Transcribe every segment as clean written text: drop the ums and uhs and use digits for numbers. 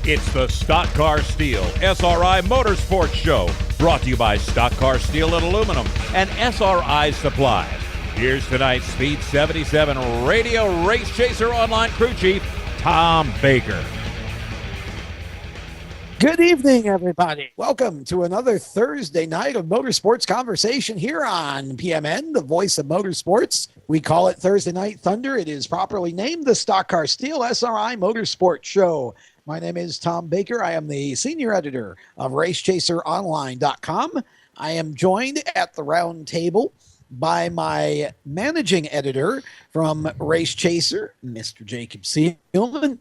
It's the Stock Car Steel SRI Motorsports Show, brought to you by Stock Car Steel and Aluminum and SRI Supplies. Here's tonight's Speed 77 Radio Race Chaser Online crew chief, Tom Baker. Good evening, everybody. Welcome to another Thursday night of Motorsports Conversation here on PMN, the voice of motorsports. We call it Thursday Night Thunder. It is properly named the Stock Car Steel SRI Motorsports Show. My name is Tom Baker. I am the senior editor of RaceChaserOnline.com. I am joined at the round table by my managing editor from Race Chaser, Mr. Jacob Seelman.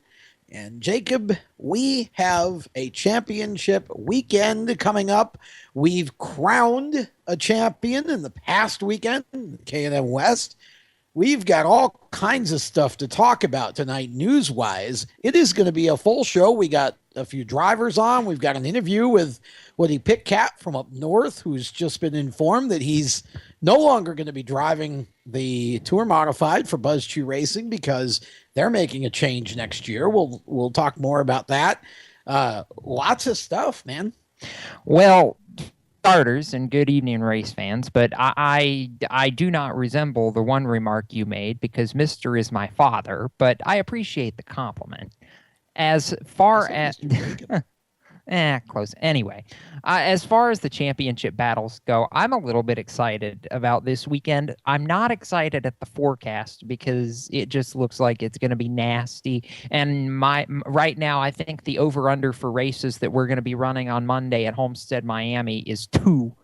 And Jacob, we have a championship weekend coming up. We've crowned a champion in the past weekend, K&M West. We've got all kinds of stuff to talk about tonight, news-wise. It is going to be a full show. We got a few drivers on. We've got an interview with Woody Pitcat from up north, who's just been informed that he's no longer going to be driving the Tour Modified for Buzz Chew Racing because they're making a change next year. We'll talk more about that. Lots of stuff, man. Well, starters, and good evening, race fans, but I do not resemble the one remark you made because Mr. is my father, but I appreciate the compliment. As far as... close. Anyway, as far as the championship battles go, I'm a little bit excited about this weekend. I'm not excited at the forecast because it just looks like it's going to be nasty. And right now, I think the over-under for races that we're going to be running on Monday at Homestead, Miami is 2.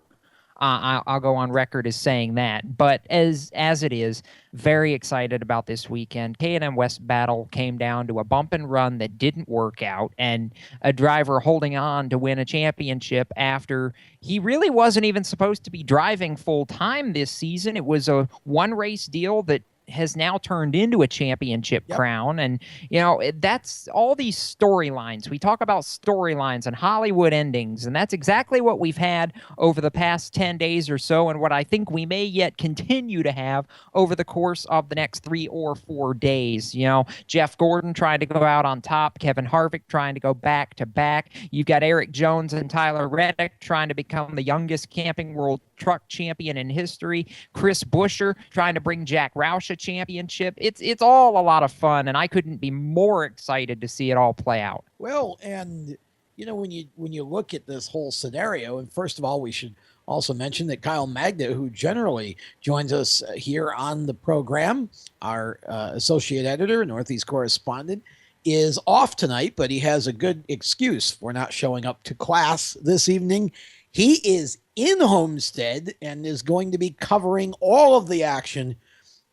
I'll go on record as saying that. But as it is, very excited about this weekend. K&M West battle came down to a bump and run that didn't work out, and a driver holding on to win a championship after he really wasn't even supposed to be driving full time this season. It was a one-race deal that has now turned into a championship crown. And, you know, that's all these storylines. We talk about storylines and Hollywood endings, and that's exactly what we've had over the past 10 days or so, and what I think we may yet continue to have over the course of the next 3 or 4 days. You know, Jeff Gordon trying to go out on top, Kevin Harvick trying to go back to back. You've got Eric Jones and Tyler Reddick trying to become the youngest Camping World Truck champion in history. Chris Buescher trying to bring Jack Roush a championship. It's all a lot of fun, and I couldn't be more excited to see it all play out. Well, and you know, when you look at this whole scenario, and first of all, we should also mention that Kyle Magda, who generally joins us here on the program, our associate editor, Northeast correspondent, is off tonight, but he has a good excuse for not showing up to class this evening. He is in Homestead and is going to be covering all of the action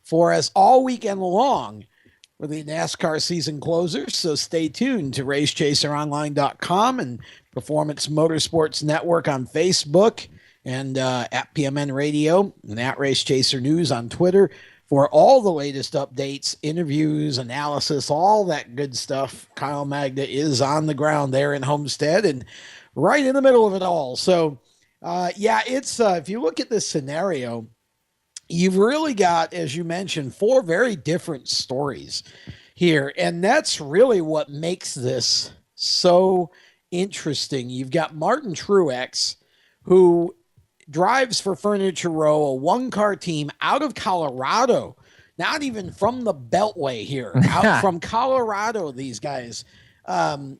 for us all weekend long for the NASCAR season closers. So stay tuned to RaceChaserOnline.com and Performance Motorsports Network on Facebook and at PMN Radio and at Race Chaser News on Twitter for all the latest updates, interviews, analysis, all that good stuff. Kyle Magda is on the ground there in Homestead and right in the middle of it all. So, it's if you look at this scenario, you've really got, as you mentioned, 4 very different stories here. And that's really what makes this so interesting. You've got Martin Truex, who drives for Furniture Row, a one-car team out of Colorado, not even from the Beltway here, out from Colorado, these guys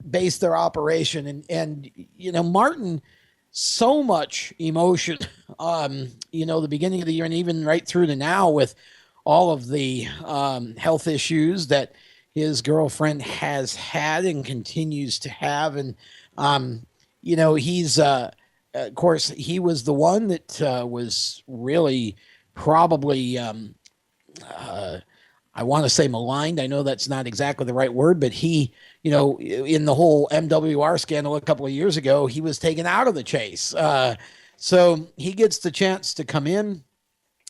base their operation. And you know, Martin, so much emotion, the beginning of the year and even right through to now with all of the health issues that his girlfriend has had and continues to have. And, he's, of course, he was the one that was really probably, I want to say maligned. I know that's not exactly the right word, but he, in the whole MWR scandal a couple of years ago, he was taken out of the chase. So he gets the chance to come in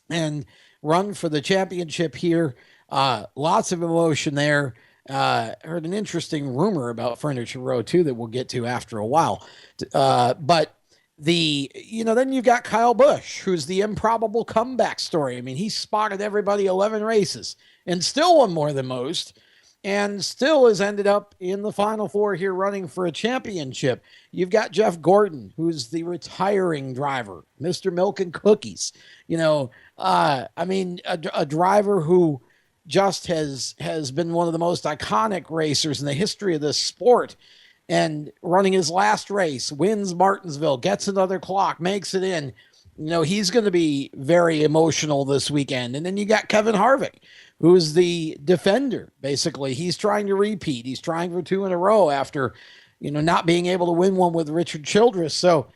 and run for the championship here. Lots of emotion there. Heard an interesting rumor about Furniture Row too that we'll get to after a while. But then you've got Kyle Busch, who's the improbable comeback story. I mean, he spotted everybody 11 races and still won more than most. and still has ended up in the Final Four here running for a championship. You've got Jeff Gordon, who's the retiring driver, Mr. Milk and Cookies. A driver who just has been one of the most iconic racers in the history of this sport. And running his last race, wins Martinsville, gets another clock, makes it in. He's going to be very emotional this weekend. And then you got Kevin Harvick, who's the defender. Basically, he's trying to repeat. He's trying for 2 in a row after, not being able to win one with Richard Childress. So,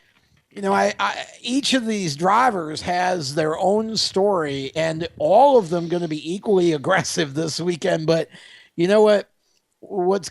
each of these drivers has their own story, and all of them going to be equally aggressive this weekend. But you know what? What's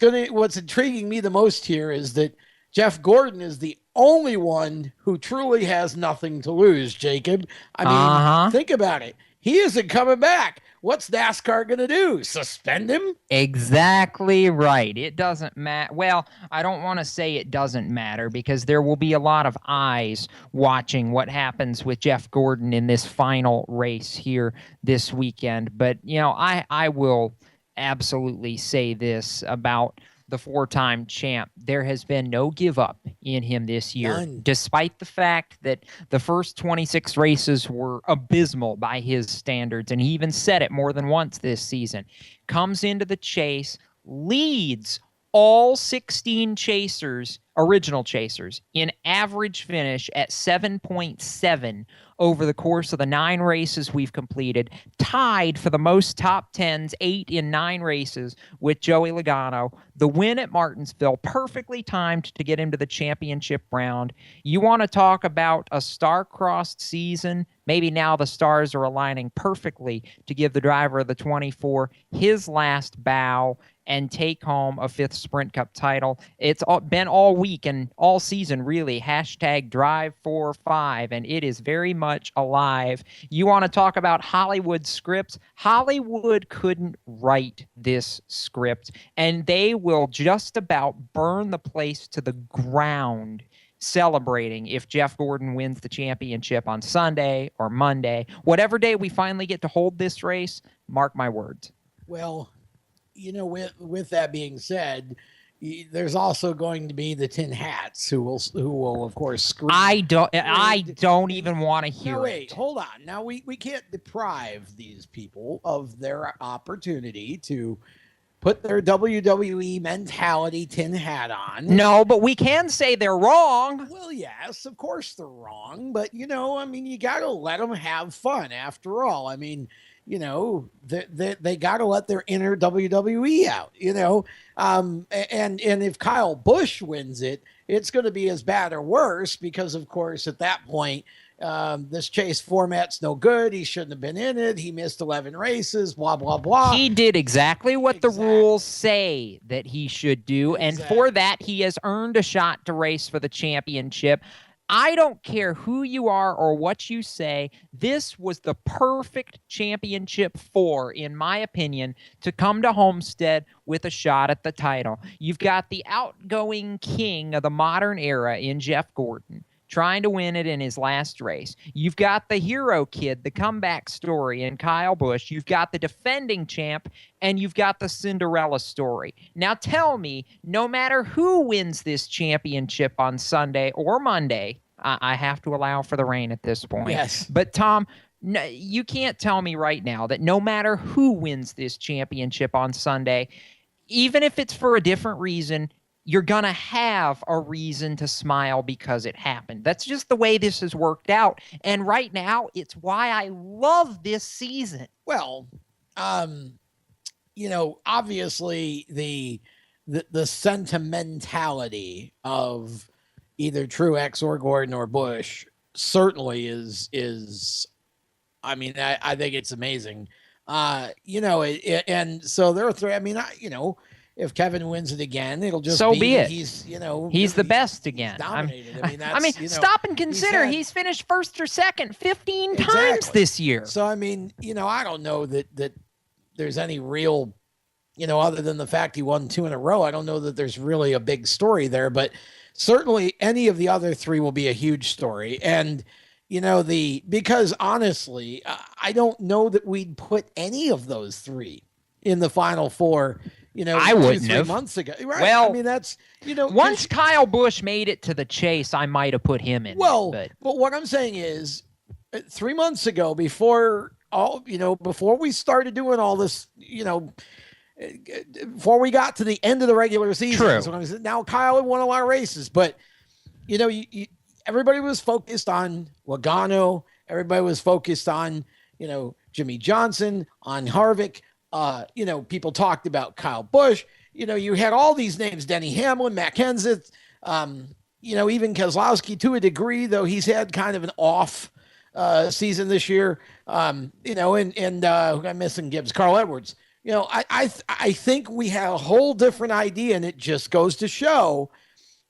intriguing me the most here is that Jeff Gordon is the only one who truly has nothing to lose, Jacob. Think about it. He isn't coming back. What's NASCAR going to do? Suspend him? Exactly right. It doesn't matter. Well, I don't want to say it doesn't matter because there will be a lot of eyes watching what happens with Jeff Gordon in this final race here this weekend. But, I will absolutely say this about the 4-time champ. There has been no give up in him this year. None. Despite the fact that the first 26 races were abysmal by his standards, and he even said it more than once this season. Comes into the chase, leads all 16 original chasers, in average finish at 7.7 over the course of the 9 races we've completed, tied for the most top 10s, 8 in 9 races with Joey Logano. The win at Martinsville, perfectly timed to get him to the championship round. You want to talk about a star-crossed season? Maybe now the stars are aligning perfectly to give the driver of the 24 his last bow and take home a 5th Sprint Cup title. It's been all week and all season, really, #Drive45, and it is very much alive. You want to talk about Hollywood scripts? Hollywood couldn't write this script, and they will just about burn the place to the ground celebrating if Jeff Gordon wins the championship on Sunday or Monday. Whatever day we finally get to hold this race, mark my words. Well, with that being said, there's also going to be the tin hats who will of course scream. I don't even want to hear it. Wait, it. Hold on. Now we can't deprive these people of their opportunity to put their WWE mentality tin hat on. No, but we can say they're wrong. Well, yes, of course they're wrong, but you got to let them have fun after all. They got to let their inner WWE out, and if Kyle Busch wins it, it's going to be as bad or worse because, of course, at that point, this chase format's no good. He shouldn't have been in it. He missed 11 races, blah, blah, blah. He did exactly what the rules say that he should do, and for that, he has earned a shot to race for the championship. I don't care who you are or what you say. This was the perfect championship in my opinion, to come to Homestead with a shot at the title. You've got the outgoing king of the modern era in Jeff Gordon, trying to win it in his last race. You've got the hero kid, the comeback story in Kyle Busch. You've got the defending champ, and you've got the Cinderella story. Now tell me, no matter who wins this championship on Sunday or Monday, I have to allow for the rain at this point. Yes. But Tom, no, you can't tell me right now that no matter who wins this championship on Sunday, even if it's for a different reason, you're going to have a reason to smile because it happened. That's just the way this has worked out. And right now, it's why I love this season. Well, obviously the sentimentality of either Truex or Gordon or Busch certainly is I think it's amazing. And so there are 3, if Kevin wins it again, it'll just be it. He's the best again. Dominated. Stop and consider he's finished first or second 15 times this year. So I don't know that there's any real, other than the fact he won 2 in a row. I don't know that there's really a big story there, but certainly any of the other 3 will be a huge story. And because honestly, I don't know that we'd put any of those 3 in the Final Four, I wouldn't 2-3 have. months ago. Right. Well, I mean, that's, once Kyle Busch made it to the chase, I might have put him in. But what I'm saying is 3 months ago, before we started doing all this, before we got to the end of the regular season. True. Now Kyle had won a lot of races, but everybody was focused on Logano. Everybody was focused on, Jimmy Johnson, on Harvick. People talked about Kyle Busch. You had all these names: Denny Hamlin, Matt Kenseth, even Keselowski to a degree, though he's had kind of an off season this year. I'm missing Gibbs, Carl Edwards. I think we have a whole different idea, and it just goes to show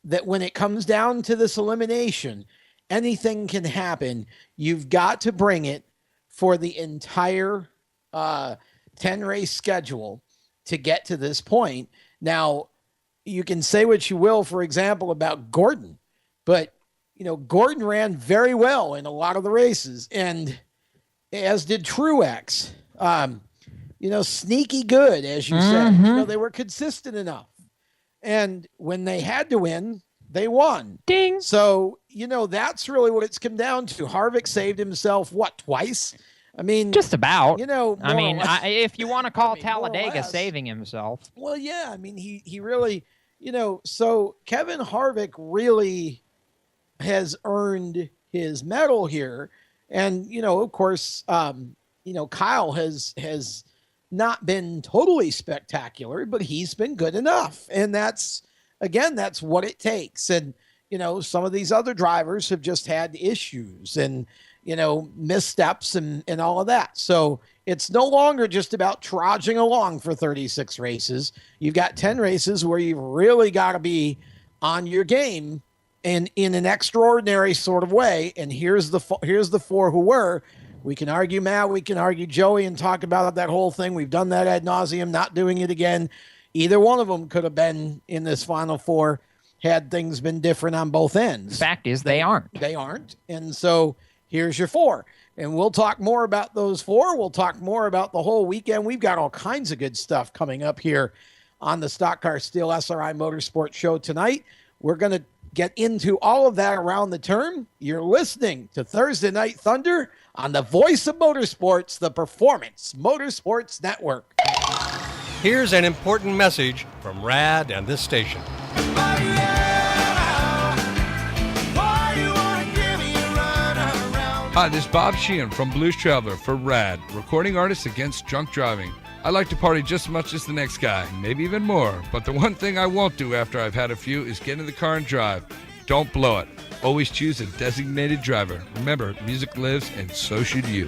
that when it comes down to this elimination, anything can happen. You've got to bring it for the entire 10-race schedule to get to this point. Now, you can say what you will, for example, about Gordon, but, Gordon ran very well in a lot of the races, and as did Truex. Sneaky good, as you said. They were consistent enough. And when they had to win, they won. Ding. So, that's really what it's come down to. Harvick saved himself, twice? I mean, just about. If you want to call Talladega saving himself. Well, yeah. I mean, he really, so Kevin Harvick really has earned his medal here. And, of course, Kyle has not been totally spectacular, but he's been good enough. And that's what it takes. And, some of these other drivers have just had issues and, missteps and all of that. So it's no longer just about trudging along for 36 races. You've got 10 races where you've really got to be on your game and in an extraordinary sort of way. And here's the four who were. We can argue Matt, we can argue Joey and talk about that whole thing. We've done that ad nauseum, not doing it again. Either one of them could have been in this Final Four had things been different on both ends. Fact is, they aren't. They aren't. And so here's your four. And we'll talk more about those four. We'll talk more about the whole weekend. We've got all kinds of good stuff coming up here on the Stock Car Steel SRI Motorsports Show tonight. We're going to get into all of that around the turn. You're listening to Thursday Night Thunder on the voice of motorsports, the Performance Motorsports Network. Here's an important message from RAD and this station. Hi, this is Bob Sheehan from Blues Traveler for RAD, recording artists against drunk driving. I like to party just as much as the next guy, maybe even more, but the one thing I won't do after I've had a few is get in the car and drive. Don't blow it. Always choose a designated driver. Remember, music lives and so should you.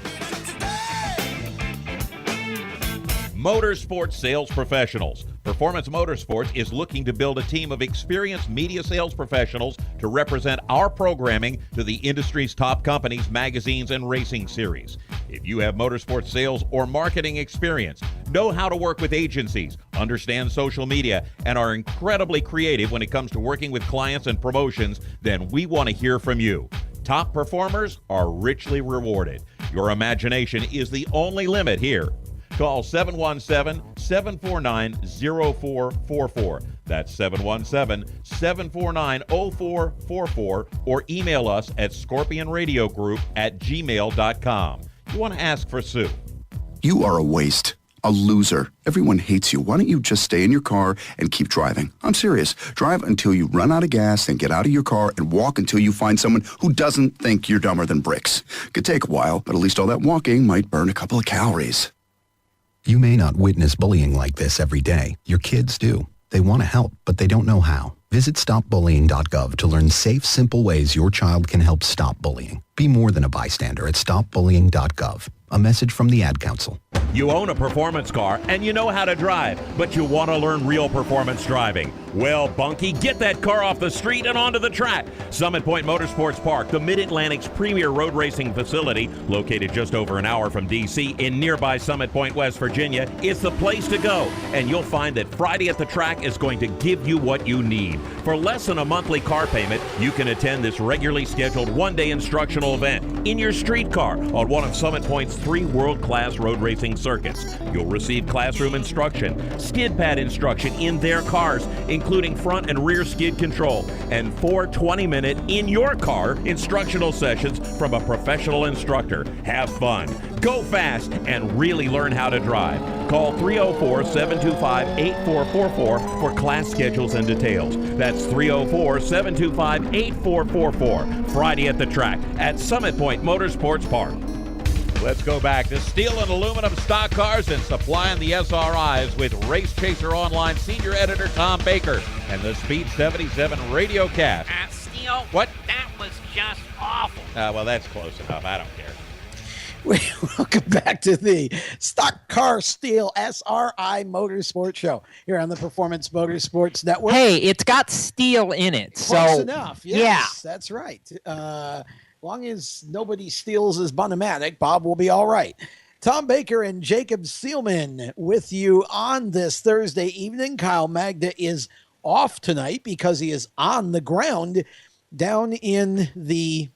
Motorsports sales professionals. Performance Motorsports is looking to build a team of experienced media sales professionals to represent our programming to the industry's top companies, magazines, and racing series. If you have motorsports sales or marketing experience, know how to work with agencies, understand social media, and are incredibly creative when it comes to working with clients and promotions, then we want to hear from you. Top performers are richly rewarded. Your imagination is the only limit here. Call 717-749-0444. That's 717-749-0444, or email us at scorpionradiogroup@gmail.com. You want to ask for Sue. You are a waste. A loser. Everyone hates you. Why don't you just stay in your car and keep driving? I'm serious. Drive until you run out of gas, then get out of your car and walk until you find someone who doesn't think you're dumber than bricks. Could take a while, but at least all that walking might burn a couple of calories. You may not witness bullying like this every day. Your kids do. They want to help, but they don't know how. Visit stopbullying.gov to learn safe, simple ways your child can help stop bullying. Be more than a bystander at stopbullying.gov. A message from the Ad Council. You own a performance car and you know how to drive, but you want to learn real performance driving. Well, Bunky, get that car off the street and onto the track. Summit Point Motorsports Park, the Mid-Atlantic's premier road racing facility, located just over an hour from D.C. in nearby Summit Point, West Virginia, is the place to go. And you'll find that Friday at the Track is going to give you what you need. For less than a monthly car payment, you can attend this regularly scheduled one-day instructional event in your street car on one of Summit Point's its 3 world-class road racing circuits. You'll receive classroom instruction, skid pad instruction in their cars, including front and rear skid control, and 4 20-minute in-your-car instructional sessions from a professional instructor. Have fun, go fast, and really learn how to drive. Call 304-725-8444 for class schedules and details. That's 304-725-8444. Friday at the track at Summit Point Motorsports Park. Let's go back to steel and aluminum stock cars and supplying the SRIs with Race Chaser Online Senior Editor Tom Baker and the Speed 77 radio cast. Steele, What? that was just awful. Well, that's close enough. I don't care. Welcome back to the Stock Car Steel SRI Motorsports Show here on the Performance Motorsports Network. Hey, it's got steel in it, Close so enough. Yes, yeah. That's right. Long as nobody steals his Bonomatic, Bob will be all right. Tom Baker and Jacob Seelman with you on this Thursday evening. Kyle Magda is off tonight because he is on the ground down in the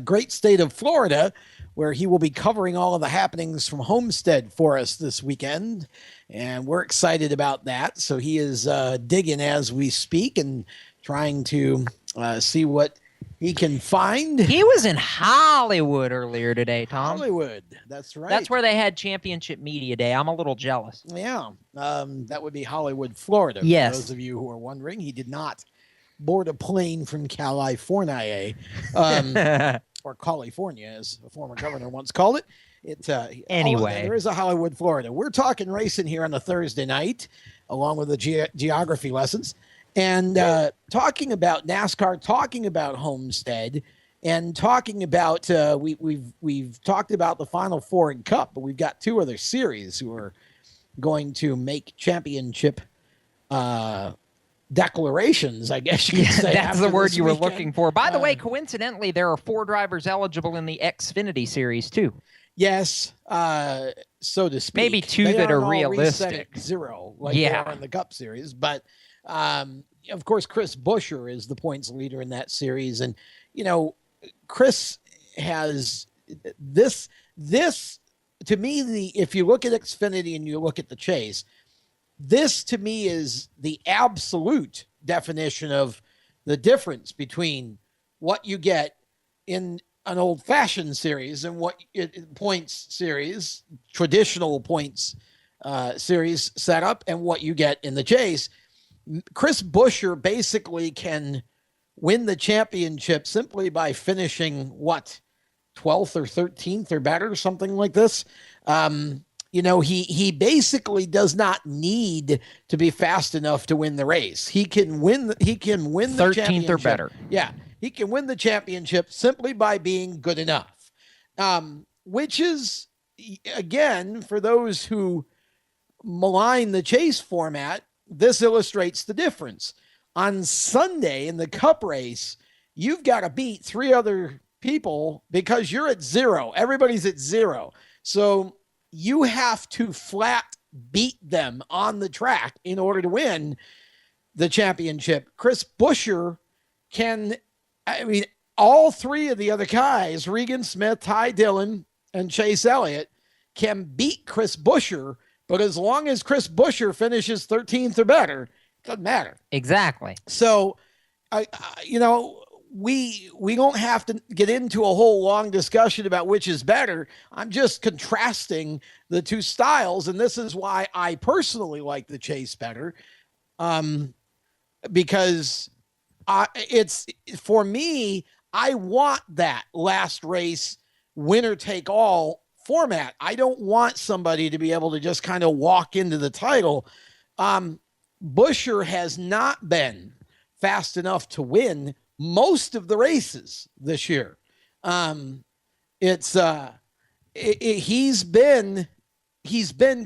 great state of Florida, where he will be covering all of the happenings from Homestead for us this weekend. And we're excited about that. So he is digging as we speak and trying to see what he can find. He was in Hollywood earlier today, Tom. Hollywood, that's right. That's where they had Championship Media Day. I'm a little jealous. Yeah, that would be Hollywood, Florida. Yes. For those of you who are wondering, he did not board a plane from California, or California, as a former governor once called it. Anyway, there is a Hollywood, Florida. We're talking racing here on a Thursday night, along with the geography lessons, and talking about NASCAR, talking about Homestead, and talking about we've talked about the Final Four in Cup, but we've got 2 other series who are going to make championship declarations, I guess you could say. That's the word you were looking for. By the way, coincidentally, there are 4 drivers eligible in the Xfinity series too. Yes, so to speak. Maybe 2 They that are aren't all realistic. reset at 0, like they are in the Cup Series. But of course, Chris Buescher is the points leader in that series, and Chris has this to me. If you look at Xfinity and you look at the Chase, this to me is the absolute definition of the difference between what you get in an old-fashioned series and what points series, traditional points series setup, and what you get in the Chase. Chris Buescher basically can win the championship simply by finishing 12th or 13th or better, something like this. He basically does not need to be fast enough to win the race. He can win the 13th or better. Yeah, he can win the championship simply by being good enough. Which is, again, for those who malign the Chase format, this illustrates the difference. On Sunday in the Cup race, you've got to beat 3 other people because you're at 0. Everybody's at 0. So you have to flat beat them on the track in order to win the championship. Chris Buescher all 3 of the other guys, Regan Smith, Ty Dillon, and Chase Elliott, can beat Chris Buescher, but as long as Chris Buescher finishes 13th or better, it doesn't matter. Exactly. So, we don't have to get into a whole long discussion about which is better. I'm just contrasting the 2 styles, and this is why I personally like the Chase better, because it's for me. I want that last race winner take all format. I don't want somebody to be able to just kind of walk into the title. Buescher has not been fast enough to win most of the races this year. He's been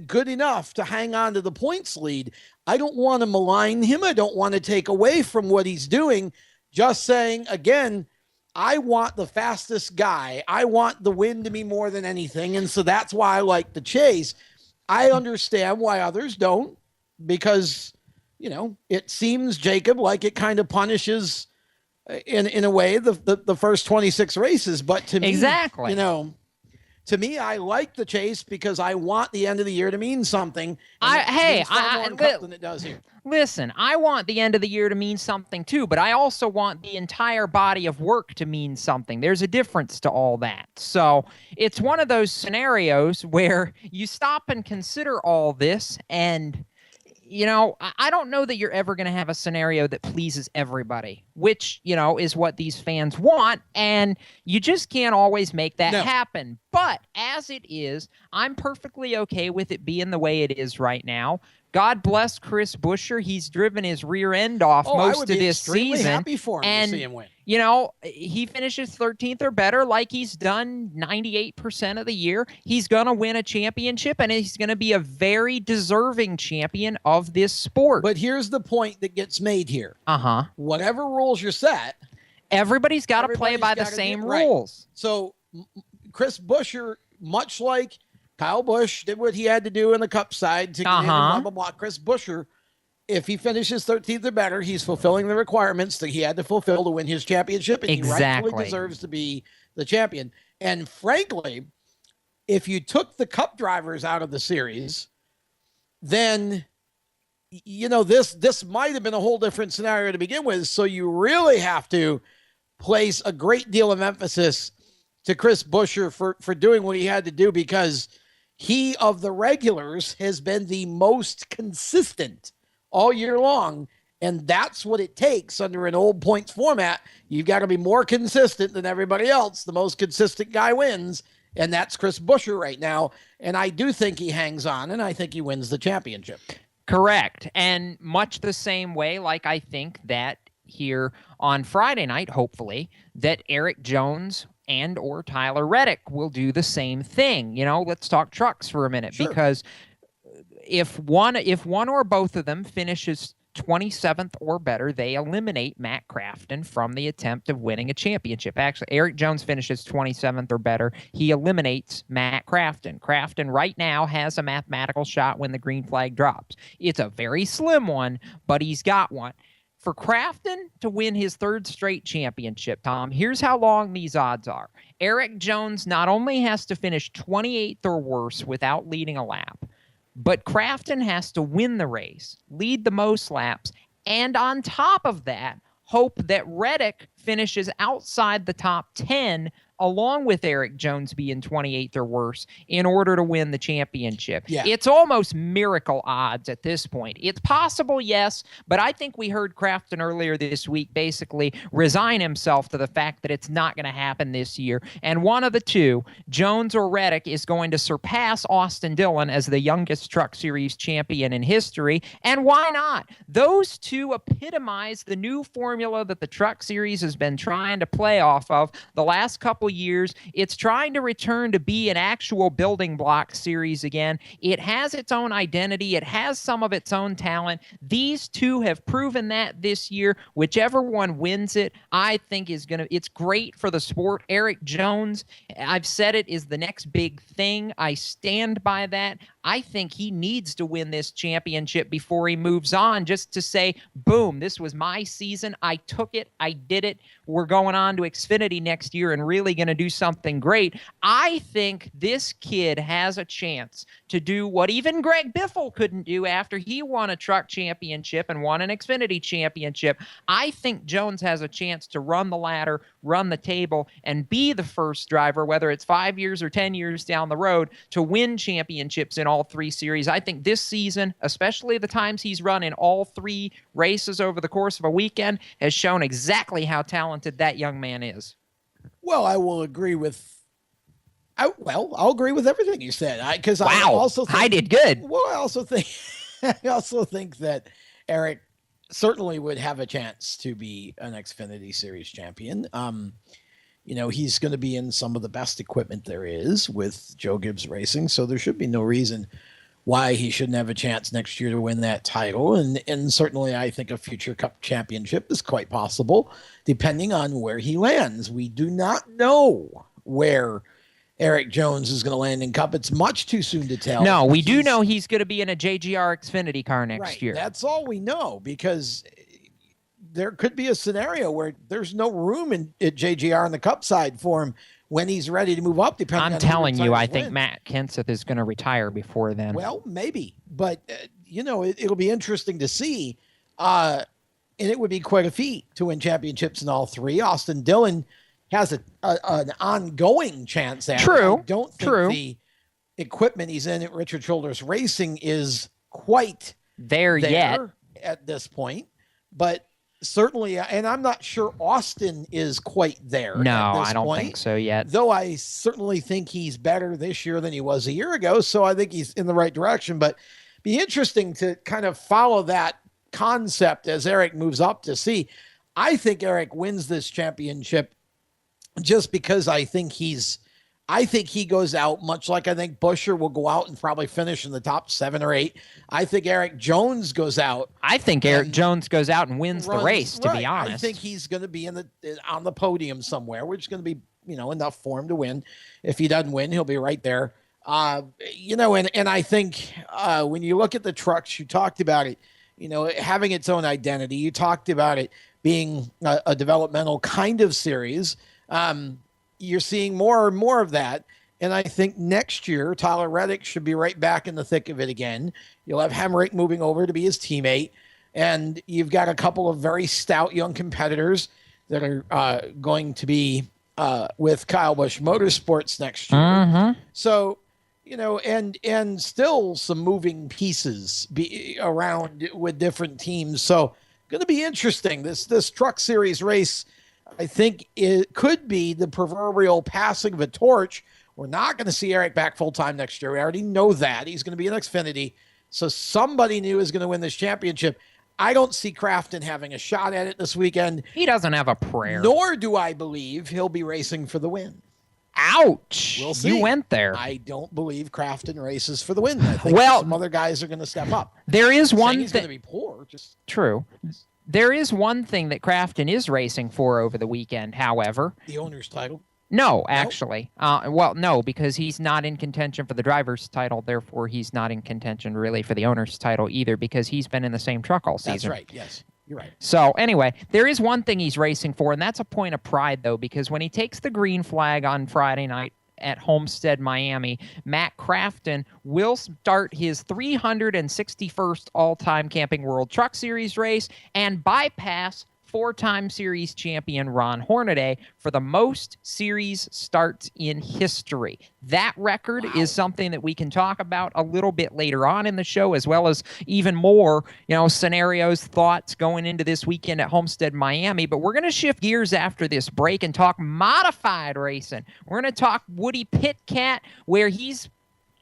good enough to hang on to the points lead. I don't want to malign him. I don't want to take away from what he's doing. Just saying, again, I want the fastest guy. I want the win to be more than anything. And so that's why I like the Chase. I understand why others don't, because, it seems, Jacob, like it kind of punishes in a way the first 26 races. But to me, exactly, to me, I like the chase because I want the end of the year to mean something. Than it does here. Listen, I want the end of the year to mean something too, but I also want the entire body of work to mean something. There's a difference to all that. So it's one of those scenarios where you stop and consider all this, and I don't know that you're ever going to have a scenario that pleases everybody, which, is what these fans want. And you just can't always make that happen. But as it is, I'm perfectly okay with it being the way it is right now. God bless Chris Buescher. He's driven his rear end off most of this season. Happy for him to see him win. He finishes 13th or better like he's done 98% of the year. He's going to win a championship, and he's going to be a very deserving champion of this sport. But here's the point that gets made here. Uh-huh. Whatever rules you're set, everybody's got to play by the same rules. Right. So Chris Buescher, much like Kyle Busch did what he had to do in the Cup side to get in, blah, blah, blah. Chris Buescher, if he finishes 13th or better, he's fulfilling the requirements that he had to fulfill to win his championship, and he rightfully deserves to be the champion. And frankly, if you took the Cup drivers out of the series, then, this might have been a whole different scenario to begin with. So you really have to place a great deal of emphasis to Chris Buescher for doing what he had to do, because he, of the regulars, has been the most consistent all year long, and that's what it takes under an old points format. You've got to be more consistent than everybody else. The most consistent guy wins, and that's Chris Buescher right now, and I do think he hangs on, and I think he wins the championship. Correct, and much the same way, like I think that here on Friday night, hopefully, that Eric Jones and or Tyler Reddick will do the same thing. Let's talk trucks for a minute, because if one or both of them finishes 27th or better, they eliminate Matt Crafton from the attempt of winning a championship. Actually, Eric Jones finishes 27th or better. He eliminates Matt Crafton. Crafton right now has a mathematical shot when the green flag drops. It's a very slim one, but he's got one. For Crafton to win his third straight championship, Tom, here's how long these odds are. Eric Jones not only has to finish 28th or worse without leading a lap, but Crafton has to win the race, lead the most laps, and on top of that, hope that Reddick finishes outside the top 10 along with Eric Jones being 28th or worse in order to win the championship. Yeah. It's almost miracle odds at this point. It's possible, yes, but I think we heard Crafton earlier this week basically resign himself to the fact that it's not going to happen this year. And one of the two, Jones or Reddick, is going to surpass Austin Dillon as the youngest Truck Series champion in history. And why not? Those two epitomize the new formula that the Truck Series has been trying to play off of the last couple years. It's trying to return to be an actual building block series again. It has its own identity. It has some of its own talent. These two have proven that this year. Whichever one wins it, I think it's great for the sport. Eric Jones, I've said it, is the next big thing. I stand by that. I think he needs to win this championship before he moves on, just to say, boom, this was my season. I took it. I did it. We're going on to Xfinity next year and really going to do something great. I think this kid has a chance to do what even Greg Biffle couldn't do after he won a truck championship and won an Xfinity championship. I think Jones has a chance to run the ladder, run the table, and be the first driver, whether it's 5 years or 10 years down the road, to win championships in all three series. I think this season, especially the times he's run in all three races over the course of a weekend, has shown exactly how talented that young man is. Well, I will agree with. I'll agree with everything you said. Because wow, I also think, I did good. Well, I also think that Eric certainly would have a chance to be an Xfinity Series champion. He's going to be in some of the best equipment there is with Joe Gibbs Racing, so there should be no reason why he shouldn't have a chance next year to win that title. And certainly I think a future Cup championship is quite possible, depending on where he lands. We do not know where Eric Jones is going to land in Cup. It's much too soon to tell. No, we do know he's going to be in a JGR Xfinity car next year. That's all we know, because there could be a scenario where there's no room at JGR on the Cup side for him when he's ready to move up. Depending I'm telling you, I think Matt Kenseth is going to retire before then. Well, maybe, but it'll be interesting to see. And it would be quite a feat to win championships in all three. Austin Dillon has an ongoing chance at it. True. I don't think the equipment he's in at Richard Childress Racing is quite there yet at this point, but certainly, and I'm not sure Austin is quite there. No, at this I don't point, think so yet. Though I certainly think he's better this year than he was a year ago, so I think he's in the right direction. But be interesting to kind of follow that concept as Eric moves up to see. I think Eric wins this championship just because I think he goes out much like I think Buescher will go out and probably finish in the top 7 or 8. I think Eric Jones goes out. I think Eric Jones goes out and wins the race, to be honest. I think he's going to be on the podium somewhere, which is going to be, enough for him to win. If he doesn't win, he'll be right there. And I think when you look at the trucks, you talked about it, having its own identity. You talked about it being a developmental kind of series. You're seeing more and more of that. And I think next year, Tyler Reddick should be right back in the thick of it again. You'll have Hemrick moving over to be his teammate. And you've got a couple of very stout young competitors that are going to be with Kyle Busch Motorsports next year. Mm-hmm. So, and still some moving pieces around with different teams. So going to be interesting. This Truck Series race, I think it could be the proverbial passing of a torch. We're not going to see Eric back full-time next year. We already know that. He's going to be in Xfinity. So somebody new is going to win this championship. I don't see Crafton having a shot at it this weekend. He doesn't have a prayer. Nor do I believe he'll be racing for the win. Ouch. We'll see. You went there. I don't believe Crafton races for the win. I think some other guys are going to step up. There is one thing. He's going to be poor. True. There is one thing that Crafton is racing for over the weekend, however. The owner's title? No, actually. No, because he's not in contention for the driver's title. Therefore, he's not in contention really for the owner's title either because he's been in the same truck all season. That's right. Yes, you're right. So anyway, there is one thing he's racing for, and that's a point of pride, though, because when he takes the green flag on Friday night at Homestead, Miami, Matt Crafton will start his 361st all-time Camping World Truck Series race and bypass 4-time series champion Ron Hornaday for the most series starts in history. That record is something that we can talk about a little bit later on in the show, as well as even more, scenarios, thoughts going into this weekend at Homestead, Miami. But we're going to shift gears after this break and talk modified racing. We're going to talk Woody Pitcat, where he's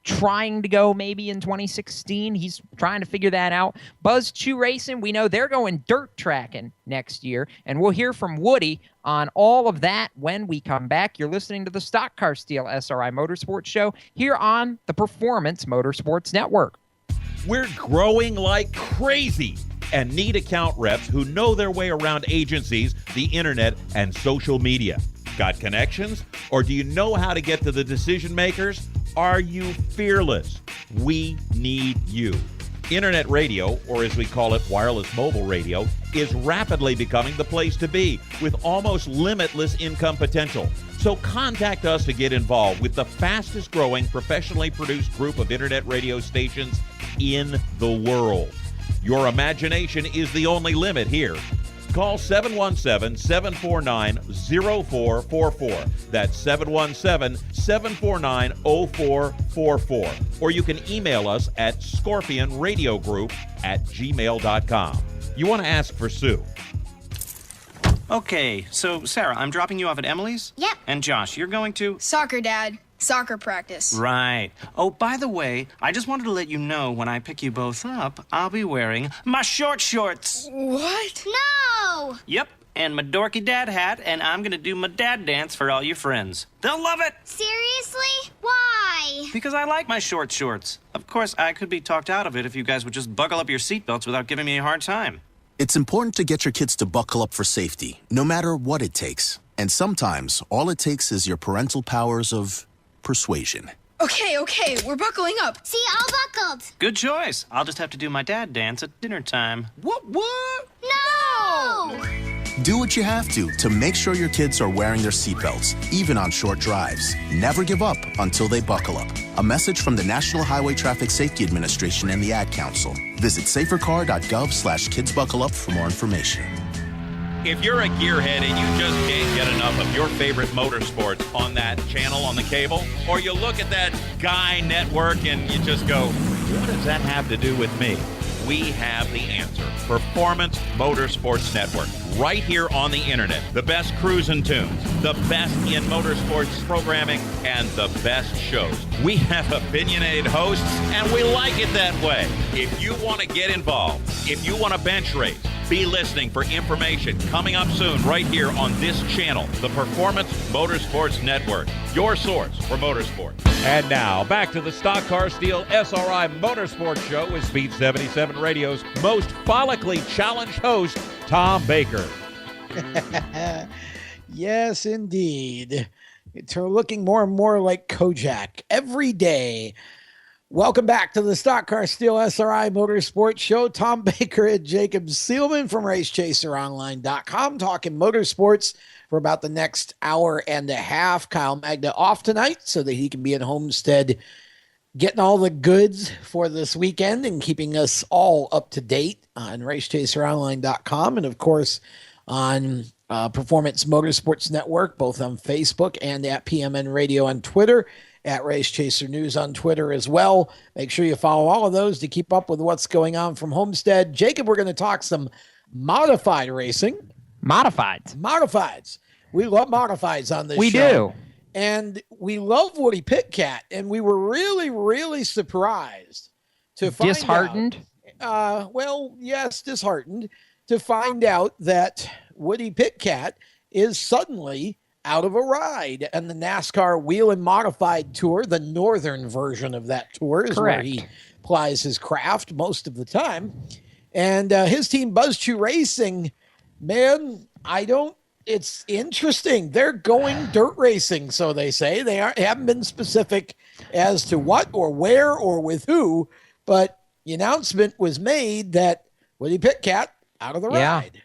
trying to go maybe in 2016. He's trying to figure that out. Buzz Chew Racing, we know they're going dirt tracking next year, and we'll hear from Woody on all of that when we come back. You're listening to the Stock Car Steel SRI Motorsports Show here on the Performance Motorsports Network. We're growing like crazy and need account reps who know their way around agencies, the internet, and social media. Got connections? Or do you know how to get to the decision makers? Are you fearless? We need you. Internet radio, or as we call it, wireless mobile radio, is rapidly becoming the place to be with almost limitless income potential. So contact us to get involved with the fastest growing professionally produced group of internet radio stations in the world. Your imagination is the only limit here. Call 717-749-0444. That's 717-749-0444. Or you can email us at scorpionradiogroup@gmail.com. You want to ask for Sue. Okay, so Sarah, I'm dropping you off at Emily's? Yep. And Josh, you're going to? Soccer, Dad. Soccer practice. Right. Oh, by the way, I just wanted to let you know when I pick you both up, I'll be wearing my short shorts. What? No! Yep, and my dorky dad hat, and I'm gonna do my dad dance for all your friends. They'll love it! Seriously? Why? Because I like my short shorts. Of course, I could be talked out of it if you guys would just buckle up your seatbelts without giving me a hard time. It's important to get your kids to buckle up for safety, no matter what it takes. And sometimes, all it takes is your parental powers of persuasion. Okay, we're buckling up. See, all buckled. Good choice. I'll just have to do my dad dance at dinner time. What? No! Do what you have to make sure your kids are wearing their seatbelts, even on short drives. Never give up until they buckle up. A message from the National Highway Traffic Safety Administration and the Ad Council. Visit safercar.gov/kidsbuckleup for more information. If you're a gearhead and you just can't get enough of your favorite motorsports on that channel on the cable, or you look at that Guy network and you just go, what does that have to do with me? We have the answer. Performance Motorsports Network. Right here on the internet. The best cruising tunes, the best in motorsports programming, and the best shows. We have opinionated hosts, and we like it that way. If you want to get involved, if you want to bench race, be listening for information coming up soon right here on this channel, the Performance Motorsports Network, your source for motorsports. And now, back to the Stock Car Steel SRI Motorsports Show with Speed 77 Radio's most follically challenged host, Tom Baker. Yes, indeed. It's looking more and more like Kojak every day. Welcome back to the Stock Car Steel SRI Motorsports Show. Tom Baker and Jacob Seelman from RaceChaserOnline.com talking motorsports for about the next hour and a half. Kyle Magda off tonight so that he can be at Homestead getting all the goods for this weekend and keeping us all up to date on RaceChaserOnline.com and, of course, on Performance Motorsports Network, both on Facebook and at PMN Radio on Twitter. At Race Chaser News on Twitter as well. Make sure you follow all of those to keep up with what's going on from Homestead. Jacob, we're going to talk some modified racing. Modifieds. We love modifieds on this show. We do. And we love Woody Pitcat. And we were really, really surprised to find disheartened? Disheartened to find out that Woody Pitcat is suddenly out of a ride and the NASCAR Wheel and Modified Tour, the northern version of that tour is Correct. where he plies his craft most of the time. And his team, Buzz Chew Racing, man, it's interesting. They're going dirt racing, so they say. They haven't been specific as to what or where or with who, but the announcement was made that Woody Pitcat out of the ride.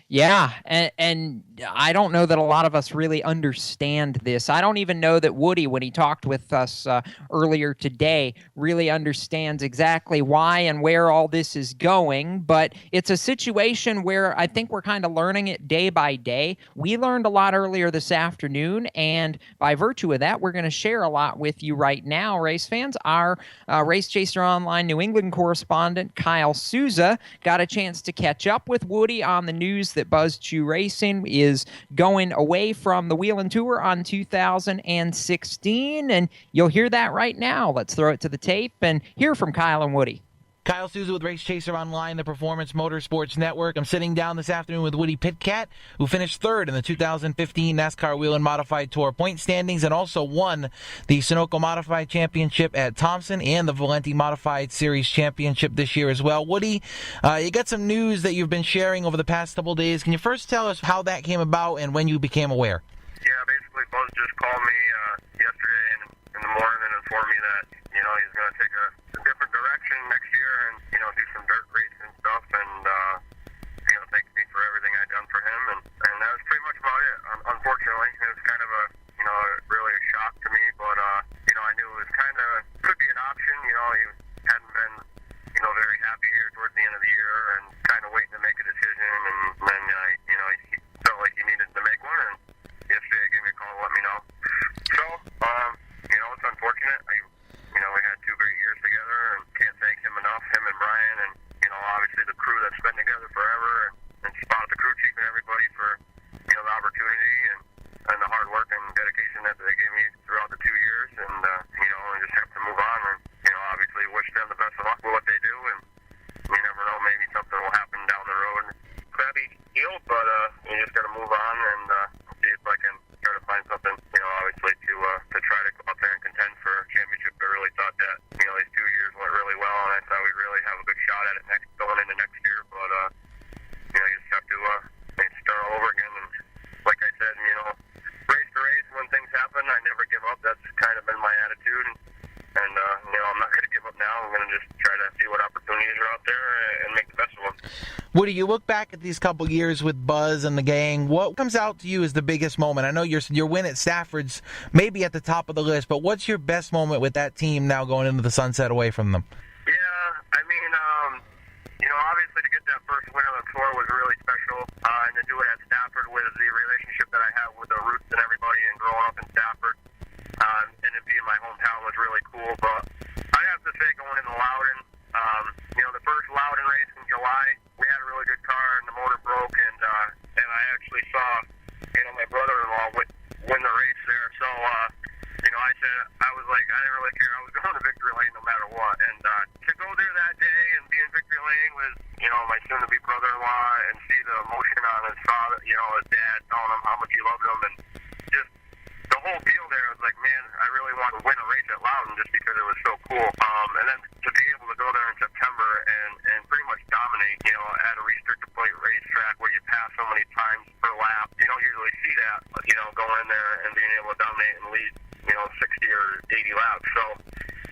Yeah, and I don't know that a lot of us really understand this. I don't even know that Woody, when he talked with us earlier today, really understands exactly why and where all this is going. But it's a situation where I think we're kind of learning it day by day. We learned a lot earlier this afternoon, and by virtue of that, we're going to share a lot with you right now, race fans. Our Race Chaser Online New England correspondent, Kyle Souza, got a chance to catch up with Woody on the news that Buzz Chew Racing is going away from the Wheel and Tour on 2016, and you'll hear that right now. Let's throw it to the tape and hear from Kyle and Woody. Kyle Souza with Race Chaser Online, the Performance Motorsports Network. I'm sitting down this afternoon with Woody Pitcat, who finished third in the 2015 NASCAR Wheel and Modified Tour point standings and also won the Sunoco Modified Championship at Thompson and the Valenti Modified Series Championship this year as well. Woody, you got some news that you've been sharing over the past couple days. Can you first tell us how that came about and when you became aware? Yeah, basically Buzz just called me yesterday in the morning and informed me that, he's going to take a different direction next year and, do some dirt racing and stuff and, thank me for everything I've done for him. And that was pretty much about it. Unfortunately, it was kind of really a shock to me, but, I knew it was could be an option. He hadn't been, very happy here towards the end of the year and kind of waiting to make a decision. And then, he felt like he needed to make one. And yesterday, he gave me a call to let me know. So, it's unfortunate. We had 2 great years together and can't thank him enough, him and Brian, and, obviously the crew that's been together forever and Spot, the crew chief and everybody for, the opportunity and the hard work and dedication that they gave me throughout the 2 years. And, we just have to move on and, obviously wish them the best of luck with what they do. And you never know, maybe something will happen down the road. Crappy deal, but you just got to move on and see if I can try to find something, obviously to try to go out there and contend for a championship. I really thought that, these 2 years went really well, and I thought we'd really have a good shot at it going into next year. But, you just have to start all over again. And like I said, race to race, when things happen, I never give up. That's kind of been my attitude. And, I'm not going to give up now. I'm going to just try to see what opportunities are out there and make the best of them. Woody, you look back at these couple years with Buzz and the gang. What comes out to you as the biggest moment? I know your win at Stafford's maybe at the top of the list, but what's your best moment with that team now going into the sunset away from them? Yeah, I mean, obviously to get that first win on the tour was really special, and to do it at Stafford with the relationship that I have with the Roots and everybody and growing up in Stafford, and it being my hometown was really cool. But I have to say, going into Loudon, the first Loudon race in July, we had a really good car and the motor broke, and I actually saw, my brother-in-law win the race there. So, I was like, I didn't really care. I was going to victory lane no matter what. And to go there that day and be in victory lane with, my soon-to-be brother-in-law and see the emotion on his father, his dad telling him how much he loved him, and just the whole deal there was like, man, I really want to win a race at Loudon just because it was so cool. And then to be able to go there in September and pretty much dominate, at a restricted plate racetrack where you pass so many times per lap. You don't usually see that, going in there and being able to dominate and lead, 60 or 80 laps. So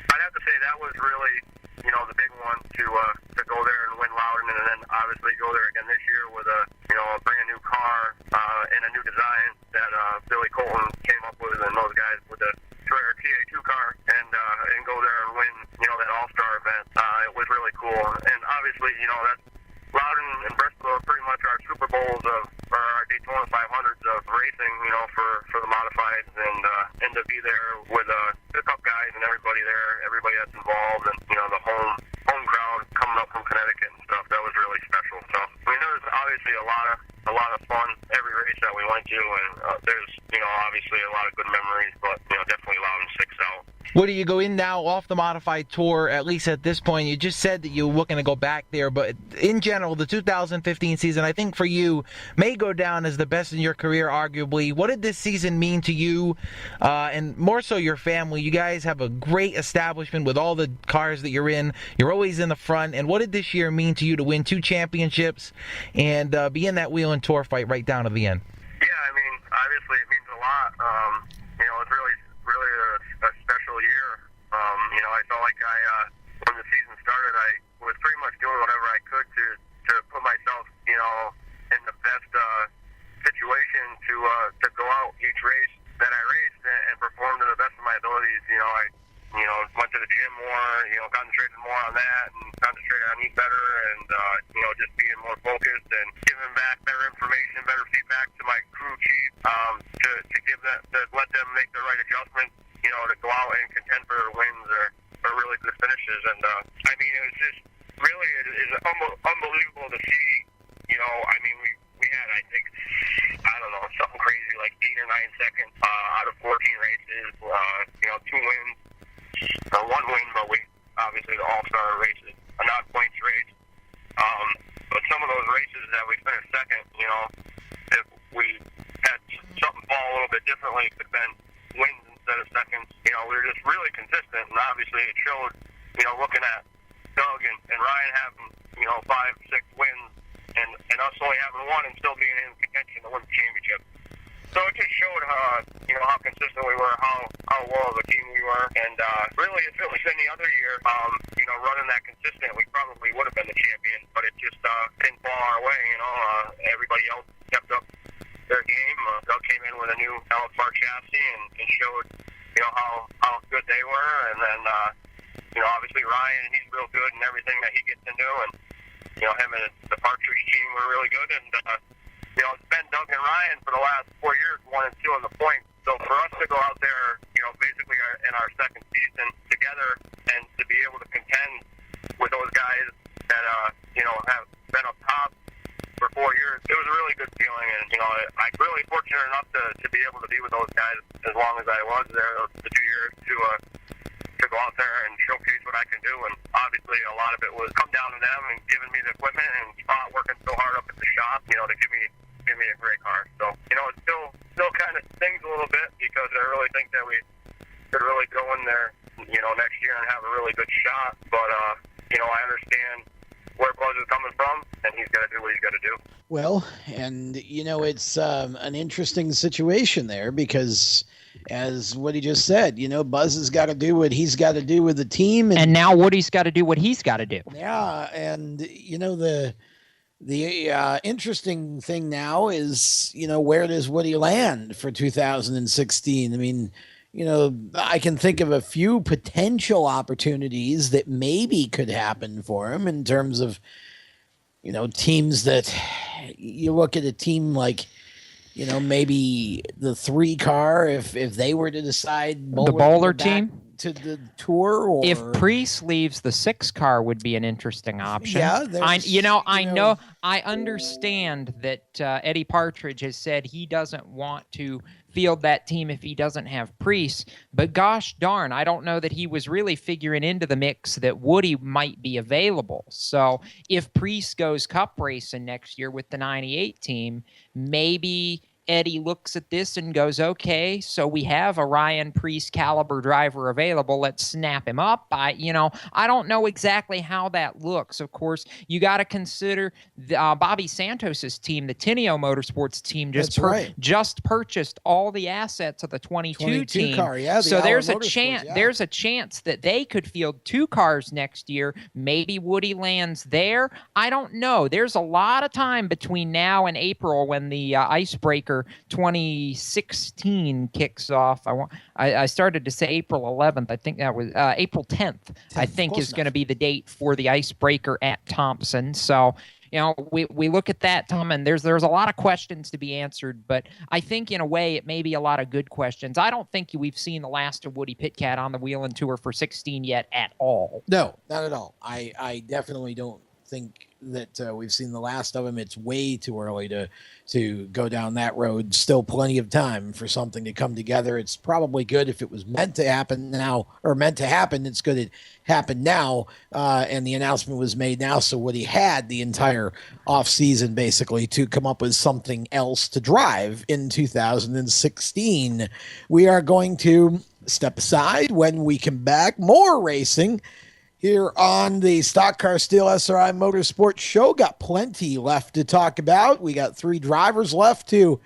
I'd have to say that was really, the big one to go there and win Loudon, and then obviously go there again this year with a brand new car and a new design that Billy Colton came up with, and those guys with the Trayer TA2 car, and go there and win, that All-Star event. It was really cool, and obviously, that Loudon and Bristol are pretty much our Super Bowls or our Daytona 500s of racing, for the modifieds, and to be there with the Cup guys and everybody there, everybody that's involved, and the home crowd coming up from Connecticut and stuff. That was really special. So there was obviously a lot of fun every race that we went to, and there's obviously a lot of good memories, but definitely Loudon sticks out. Woody, you go in now off the modified tour, at least at this point. You just said that you were looking to go back there, but in general, the 2015 season, I think for you, may go down as the best in your career, arguably. What did this season mean to you, and more so your family? You guys have a great establishment with all the cars that you're in. You're always in the front, and what did this year mean to you to win 2 championships and be in that wheel and tour fight right down to the end? Yeah, obviously it means a lot. It's really a special year. I felt like when the season started, I was pretty much doing whatever I could to put myself, in the best situation to go out each race that I raced and perform to the best of my abilities. I went to the gym more, concentrated more on that and concentrated on eating better and, just being more focused and giving back better information, better feedback to my crew chief, to give that, to let them make the right adjustments, to go out and contend for wins or really good finishes. And, it was just really, it's unbelievable to see, we had, I think, something crazy like 8 or 9 seconds out of 14 races, 2 wins, or 1 win, but we obviously the All-Star races, a non-points race. But some of those races that we finished second, if we had something fall a little bit differently, it could have been wins instead of seconds. We were just really consistent, and obviously it showed, looking at Doug and Ryan having, 5, 6 wins, and us only having 1 and still being in contention to win the championship. So it just showed how consistent we were, how well of a team we were, and really, if it was any other year, running that consistent, we probably would have been the champion, but it just didn't fall our way. Everybody else stepped up their game. Doug came in with a new LFR chassis and showed, how good they were, and then obviously Ryan, he's real good in everything that he gets into, and him and the Partridge team were really good, and it's been Doug and Ryan for the last 4 years, 1 and 2 on the point. So for us to go out there, basically in our second season together, and to be able to contend with those guys that have been up top for 4 years, it was a really good feeling. And I'm really fortunate enough to be able to be with those guys as long as I was there, the 2 years, to go out there and showcase what I can do. And obviously a lot of it was come down to them and giving me the equipment and working so hard up at the shop, to give me a great car. So, it still kind of stings a little bit because I really think that we could really go in there, next year and have a really good shot. But, I understand where Buzz is coming from, and he's got to do what he's got to do. Well, and, it's an interesting situation there because, as Woody just said, Buzz has got to do what he's got to do with the team. And now Woody's got to do what he's got to do. Yeah, and, The interesting thing now is, where does Woody land for 2016? I mean, I can think of a few potential opportunities that maybe could happen for him in terms of, teams that you look at a team like, maybe the 3 car, if they were to decide the Bowler team to the tour, or if Priest leaves, the 6 car would be an interesting option. Yeah, I understand that Eddie Partridge has said he doesn't want to field that team if he doesn't have Priest, but gosh darn, I don't know that he was really figuring into the mix that Woody might be available. So if Priest goes cup racing next year with the 98 team, maybe Eddie looks at this and goes, okay, so we have a Ryan Priest caliber driver available. Let's snap him up. I don't know exactly how that looks. Of course, you got to consider Bobby Santos's team, the Tenio Motorsports team, just purchased all the assets of the 22 team. Car, yeah. So there's a chance. Yeah. There's a chance that they could field 2 cars next year. Maybe Woody lands there. I don't know. There's a lot of time between now and April when the Icebreaker 2016 kicks off. I started to say April 11th. I think that was April 10th. I think is going to be the date for the Icebreaker at Thompson. So, we look at that, Tom, and there's a lot of questions to be answered, but I think in a way it may be a lot of good questions. I don't think we've seen the last of Woody Pitkat on the Whelen Tour for 16 yet at all. No, not at all. I definitely don't think that we've seen the last of him. It's way too early to go down that road. Still plenty of time for something to come together. It's probably good if it was meant to happen now, or meant to happen. It's good it happened now, and the announcement was made now. So Woody had the entire off season basically to come up with something else to drive in 2016. We are going to step aside. When we come back, more racing here on the Stock Car Steel SRI Motorsports Show. Got plenty left to talk about. We got 3 drivers left to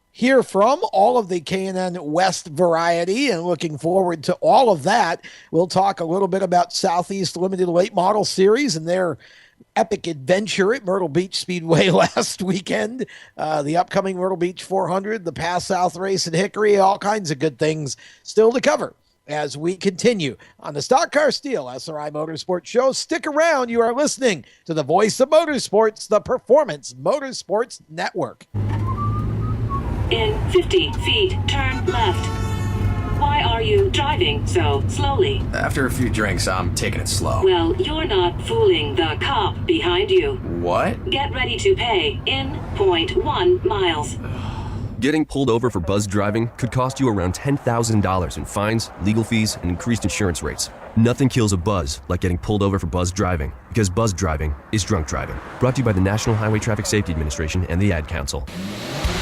hear from, all of the K&N West variety, and looking forward to all of that. We'll talk a little bit about Southeast Limited Late Model Series and their epic adventure at Myrtle Beach Speedway last weekend, the upcoming Myrtle Beach 400, the Pass South race at Hickory, all kinds of good things still to cover as we continue on the Stock Car Steel SRI Motorsports Show. Stick around. You are listening to the voice of motorsports, the Performance Motorsports Network. In 50 feet, turn left. Why are you driving so slowly? After a few drinks, I'm taking it slow. Well, you're not fooling the cop behind you. What? Get ready to pay in 0.1 miles. Getting pulled over for buzz driving could cost you around $10,000 in fines, legal fees, and increased insurance rates. Nothing kills a buzz like getting pulled over for buzz driving, because buzz driving is drunk driving. Brought to you by the National Highway Traffic Safety Administration and the Ad Council.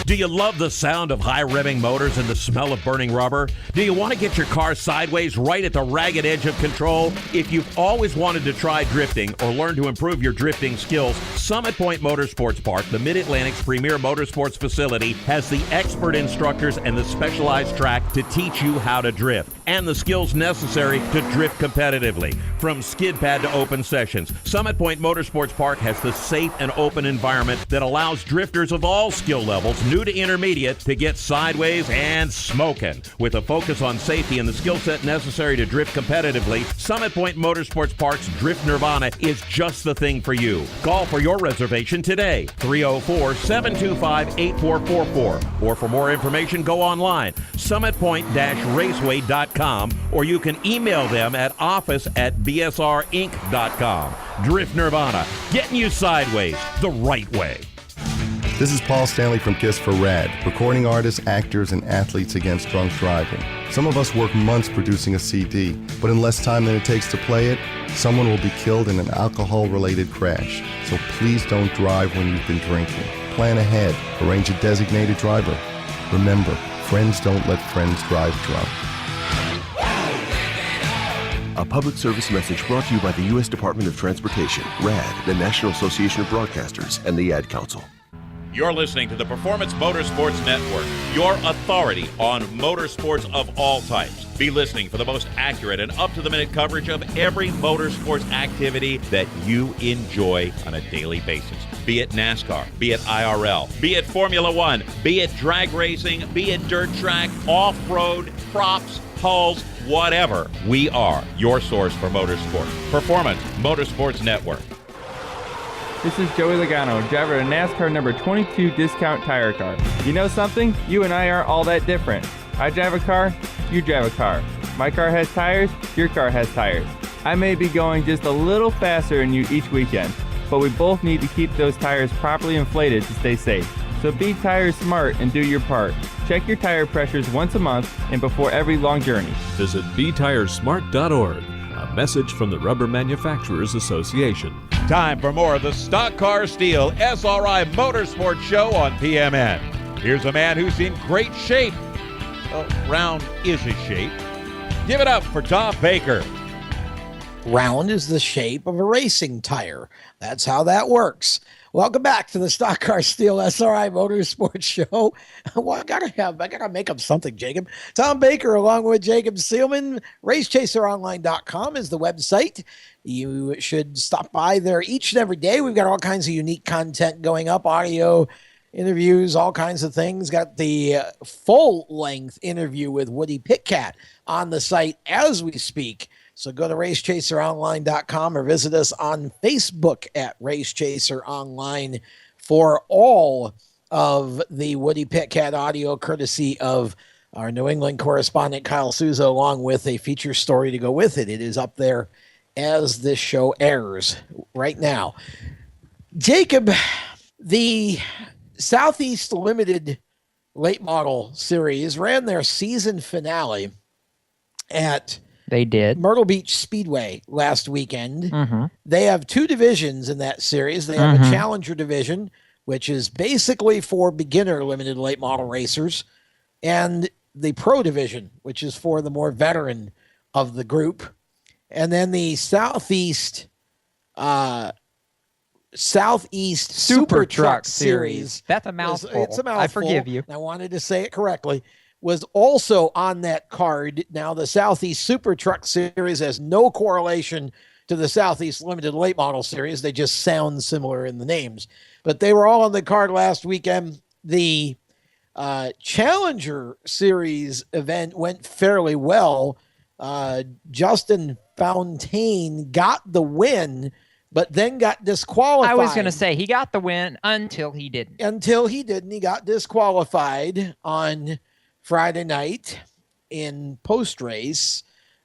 Do you love the sound of high revving motors and the smell of burning rubber? Do you want to get your car sideways right at the ragged edge of control? If you've always wanted to try drifting or learn to improve your drifting skills, Summit Point Motorsports Park, the Mid-Atlantic's premier motorsports facility, has the expert instructors and the specialized track to teach you how to drift and the skills necessary to drift competitively. From skid pad to open sessions, Summit Point Motorsports Park has the safe and open environment that allows drifters of all skill levels, new to intermediate, to get sideways and smoking. With a focus on safety and the skill set necessary to drift competitively, Summit Point Motorsports Park's Drift Nirvana is just the thing for you. Call for your reservation today, 304-725-8444. Or for more information, go online, summitpoint-raceway.com, or you can email them at office@bsrinc.com. Drift Nirvana, getting you sideways the right way. This is Paul Stanley from KISS for RAD, recording artists, actors, and athletes against drunk driving. Some of us work months producing a CD, but in less time than it takes to play it, someone will be killed in an alcohol-related crash. So please don't drive when you've been drinking. Plan ahead. Arrange a designated driver. Remember, friends don't let friends drive drunk. A public service message brought to you by the U.S. Department of Transportation, RAD, the National Association of Broadcasters, and the Ad Council. You're listening to the Performance Motorsports Network, your authority on motorsports of all types. Be listening for the most accurate and up-to-the-minute coverage of every motorsports activity that you enjoy on a daily basis. Be it NASCAR, be it IRL, be it Formula One, be it drag racing, be it dirt track, off-road, props, hulls, whatever. We are your source for motorsports. Performance Motorsports Network. This is Joey Logano, driver of NASCAR number 22 Discount Tire Car. You know something? You and I aren't all that different. I drive a car, you drive a car. My car has tires, your car has tires. I may be going just a little faster than you each weekend, but we both need to keep those tires properly inflated to stay safe. So be tire smart and do your part. Check your tire pressures once a month and before every long journey. Visit betiresmart.org. A message from the Rubber Manufacturers Association. Time for more of the Stock Car Steel SRI Motorsports Show on PMN. Here's a man who's in great shape. Well, round is his shape. Give it up for Tom Baker. Round is the shape of a racing tire. That's how that works. Welcome back to the Stock Car Steel SRI Motorsports Show. Well, I gotta make up something, Jacob. Tom Baker, along with Jacob Seelman. RaceChaserOnline.com is the website. You should stop by there each and every day. We've got all kinds of unique content going up, audio, interviews, all kinds of things. Got the full-length interview with Woody Pitcat on the site as we speak. So go to RaceChaserOnline.com or visit us on Facebook at RaceChaser Online for all of the Woody Pitcat audio, courtesy of our New England correspondent Kyle Souza, along with a feature story to go with it. It is up there as this show airs right now. Jacob, the Southeast Limited Late Model Series ran their season finale at They did. Myrtle Beach Speedway last weekend. Mm-hmm. They have two divisions in that series. They have a Challenger division, which is basically for beginner limited late model racers, and the Pro division, which is for the more veteran of the group. And then the Southeast Super Truck Series. That's a mouthful. It's a mouthful. I forgive you. I wanted to say it correctly. Was also on that card. Now, the Southeast Super Truck Series has no correlation to the Southeast Limited Late Model Series. They just sound similar in the names. But they were all on the card last weekend. The Challenger Series event went fairly well. Justin Fontaine got the win, but then got disqualified. I was going to say, he got the win until he didn't. He got disqualified on Friday night in post-race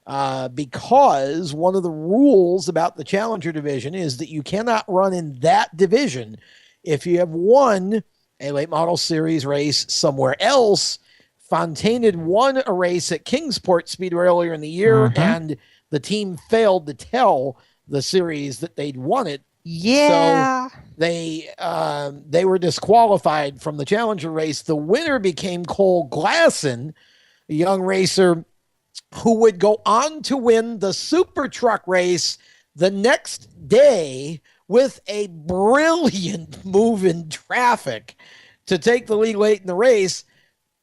because one of the rules about the Challenger division is that you cannot run in that division if you have won a late model series race somewhere else. Fontaine had won a race at Kingsport Speedway earlier in the year, and the team failed to tell the series that they'd won it. Yeah. So they were disqualified from the Challenger race. The winner became Cole Glasson, a young racer who would go on to win the Super Truck race the next day with a brilliant move in traffic to take the lead late in the race.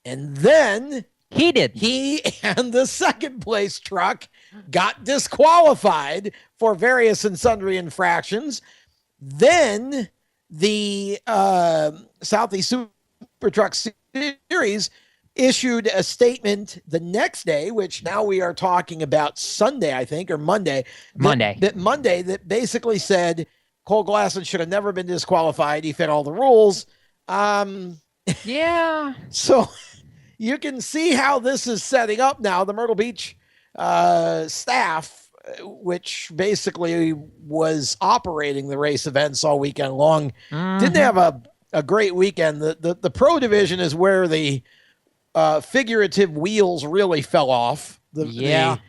And then he and the second place truck got disqualified for various and sundry infractions. Then the Southeast Super Truck Series issued a statement the next day, which now we are talking about Sunday, I think, or Monday. Monday that basically said Cole Glasson should have never been disqualified. He fit all the rules. Yeah. So you can see how this is setting up now. The Myrtle Beach staff, which basically was operating the race events all weekend long, didn't have a great weekend. The Pro division is where the figurative wheels really fell off. The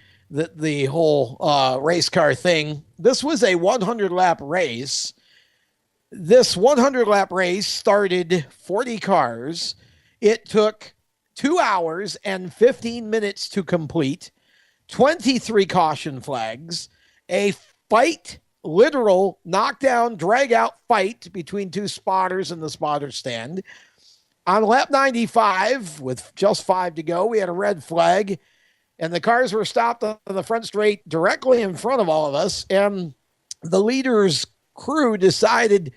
whole race car thing. This was a 100-lap race. This 100-lap race started 40 cars. It took 2 hours and 15 minutes to complete, 23 caution flags, a fight, literal knockdown, drag-out fight between two spotters in the spotter stand. On lap 95, with just 5 to go, we had a red flag, and the cars were stopped on the front straight directly in front of all of us, and the leader's crew decided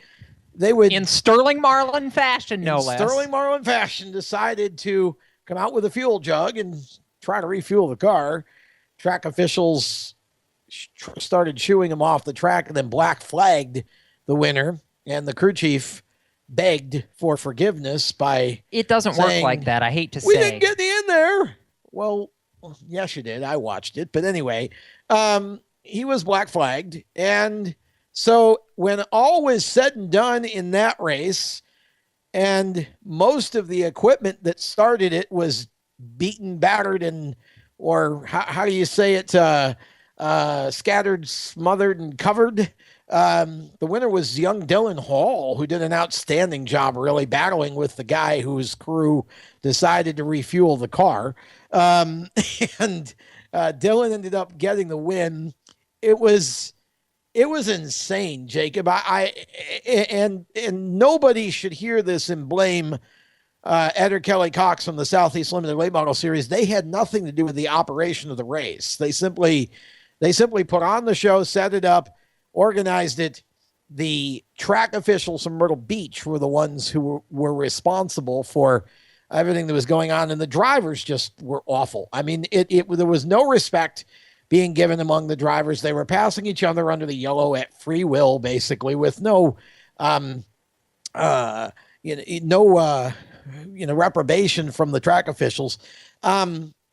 they would, in Sterling Marlin fashion, no less. Sterling Marlin fashion, decided to come out with a fuel jug and try to refuel the car. Track officials started shooing him off the track and then black flagged the winner, and the crew chief begged for forgiveness by It doesn't saying, work like that. I hate to "We say. didn't get in there." Well, yes, you did. I watched it. But anyway, he was black flagged. And so when all was said and done in that race, and most of the equipment that started it was beaten, battered, or how do you say it? Scattered, smothered, and covered. The winner was young Dylan Hall, who did an outstanding job really battling with the guy whose crew decided to refuel the car. And Dylan ended up getting the win. It was insane, Jacob. And nobody should hear this and blame Ed or Kelly Cox from the Southeast Limited Late Model Series. They had nothing to do with the operation of the race. They simply put on the show, set it up, organized it. The track officials from Myrtle Beach were the ones who were responsible for everything that was going on, and the drivers just were awful. I mean, there was no respect being given among the drivers. They were passing each other under the yellow at free will, basically, with no reprobation from the track officials.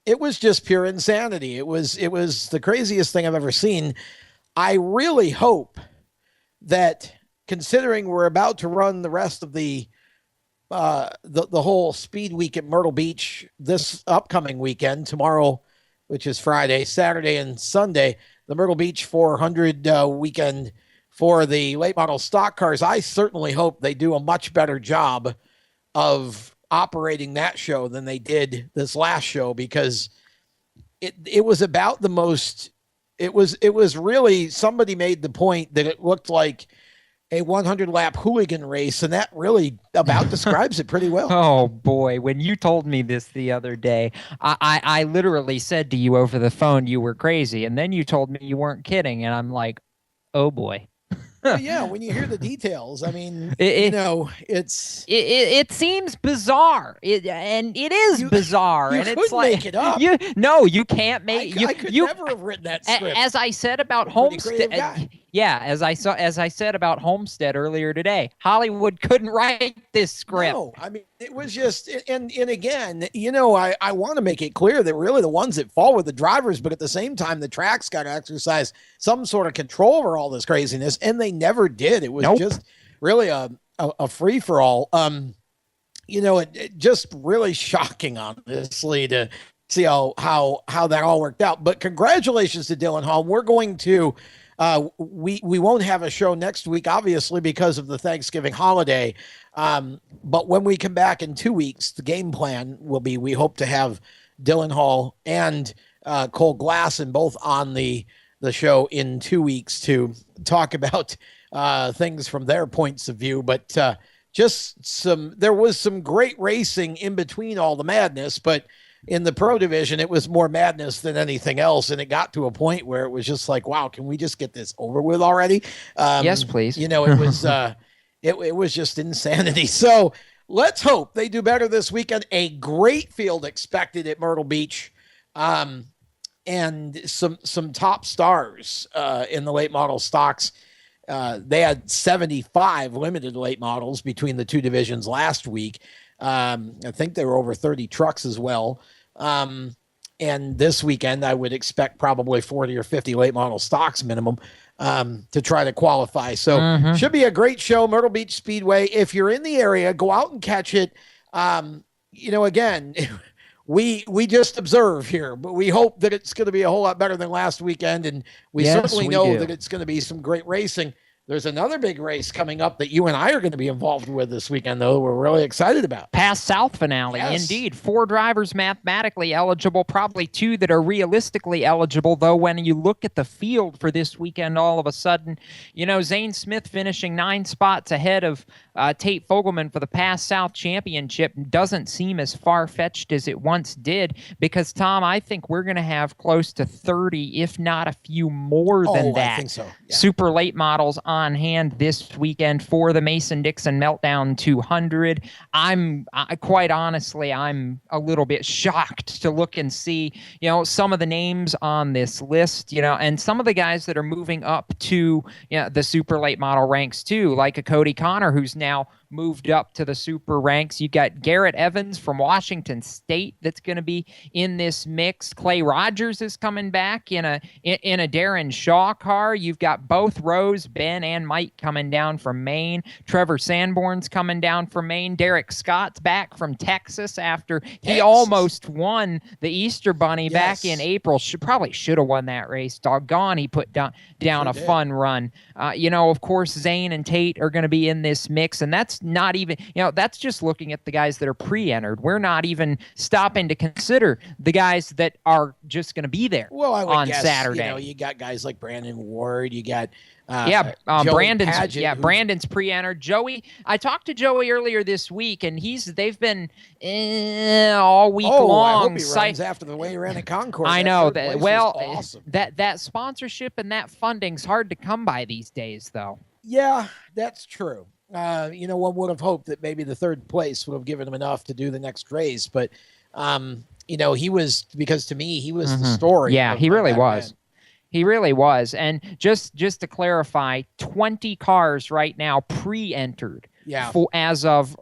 It was just pure insanity. It was the craziest thing I've ever seen. I really hope that, considering we're about to run the rest of the whole speed week at Myrtle Beach this upcoming weekend, tomorrow, which is Friday, Saturday, and Sunday, the Myrtle Beach 400 weekend for the late model stock cars, I certainly hope they do a much better job of operating that show than they did this last show, because it was about the most, it was really, somebody made the point that it looked like a 100-lap hooligan race, and that really about describes it pretty well. Oh, boy. When you told me this the other day, I literally said to you over the phone you were crazy, and then you told me you weren't kidding, and I'm like, oh, boy. Yeah, when you hear the details, I mean, it seems bizarre, and it is bizarre. You and could it's like, make it up. You can't make. I could never have written that script. As I said about Homestead, as I said about Homestead earlier today, Hollywood couldn't write this script. No, I mean, it was just, and again, I want to make it clear that really the ones that fall with the drivers, but at the same time, the track's got to exercise some sort of control over all this craziness, and they never did. It was just really a free for all. It just really shocking, honestly, to see how that all worked out. But congratulations to Dylan Hall. We're going to. We won't have a show next week, obviously, because of the Thanksgiving holiday. But when we come back in 2 weeks, the game plan will be, we hope to have Dylan Hall and Cole Glasson both on the show in 2 weeks to talk about things from their points of view. But there was some great racing in between all the madness, but in the pro division, it was more madness than anything else. And it got to a point where it was just like, wow, can we just get this over with already? Yes, please. It was, it was just insanity. So let's hope they do better this weekend. A great field expected at Myrtle Beach. And some top stars in the late model stocks. They had 75 limited late models between the two divisions last week. I think there were over 30 trucks as well. And this weekend, I would expect probably 40 or 50 late model stocks minimum to try to qualify. So should be a great show, Myrtle Beach Speedway. If you're in the area, go out and catch it. Again, we just observe here, but we hope that it's going to be a whole lot better than last weekend. And we certainly know that it's going to be some great racing. There's another big race coming up that you and I are going to be involved with this weekend, though, we're really excited about. Pass South finale, Indeed. 4 drivers mathematically eligible, probably 2 that are realistically eligible, though when you look at the field for this weekend, all of a sudden, Zane Smith finishing 9 spots ahead of Tate Fogelman for the Pass South Championship doesn't seem as far-fetched as it once did, because, Tom, I think we're going to have close to 30, if not a few more than that. I think so. Yeah. Super late models on hand this weekend for the Mason-Dixon Meltdown 200. Quite honestly, I'm a little bit shocked to look and see, some of the names on this list, and some of the guys that are moving up to the super late model ranks too, like a Cody Connor, who's now moved up to the super ranks. You got Garrett Evans from Washington State that's going to be in this mix. Clay Rogers is coming back in a Darren Shaw car. You've got both Rose, Ben, and Mike coming down from Maine. Trevor Sanborn's coming down from Maine. Derek Scott's back from Texas after he almost won the Easter Bunny back in April. Probably should have won that race. Doggone, he put down a fun run. Of course, Zane and Tate are going to be in this mix, and that's not even, that's just looking at the guys that are pre-entered. We're not even stopping to consider the guys that are just going to be there on Saturday. You got guys like Brandon Ward. You got Brandon's pre-entered. Joey, I talked to Joey earlier this week, and they've been all week long. I hope he runs after the way he ran at Concord. I know that. Awesome. That sponsorship and that funding's hard to come by these days, though. Yeah, that's true. One would have hoped that maybe the third place would have given him enough to do the next race, but he was, because to me he was the story. Yeah, he really was. Event. He really was. And just to clarify, 20 cars right now pre-entered. Yeah. As of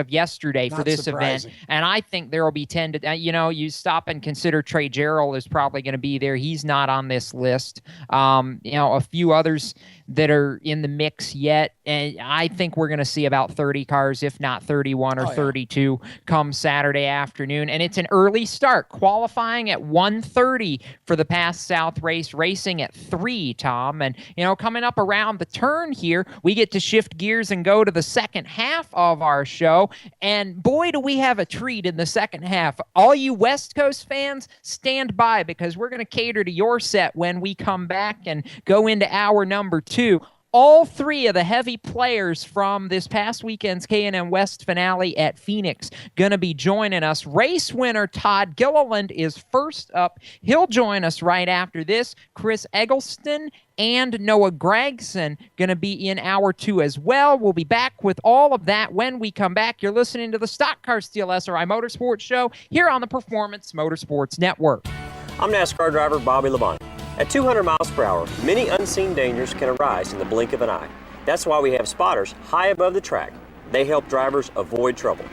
yesterday for this surprising. event, and I think there will be 10 to. You stop and consider Trey Gerald is probably going to be there. He's not on this list. A few others that are in the mix yet, and I think we're going to see about 30 cars, if not 31 or 32, come Saturday afternoon. And it's an early start, qualifying at 1:30 for the Pass South race, racing at 3. Tom, and coming up around the turn here, we get to shift gears and go to the second half of our show, and boy, do we have a treat in the second half. All you West Coast fans, stand by, because we're going to cater to your set when we come back and go into hour number 2. All 3 of the heavy players from this past weekend's K&N West finale at Phoenix going to be joining us. Race winner Todd Gilliland is first up. He'll join us right after this. Chris Eggleston and Noah Gregson going to be in hour 2 as well. We'll be back with all of that when we come back. You're listening to the Stock Car Steel SRI Motorsports Show here on the Performance Motorsports Network. I'm NASCAR driver Bobby Labonte. At 200 miles per hour, many unseen dangers can arise in the blink of an eye. That's why we have spotters high above the track. They help drivers avoid trouble.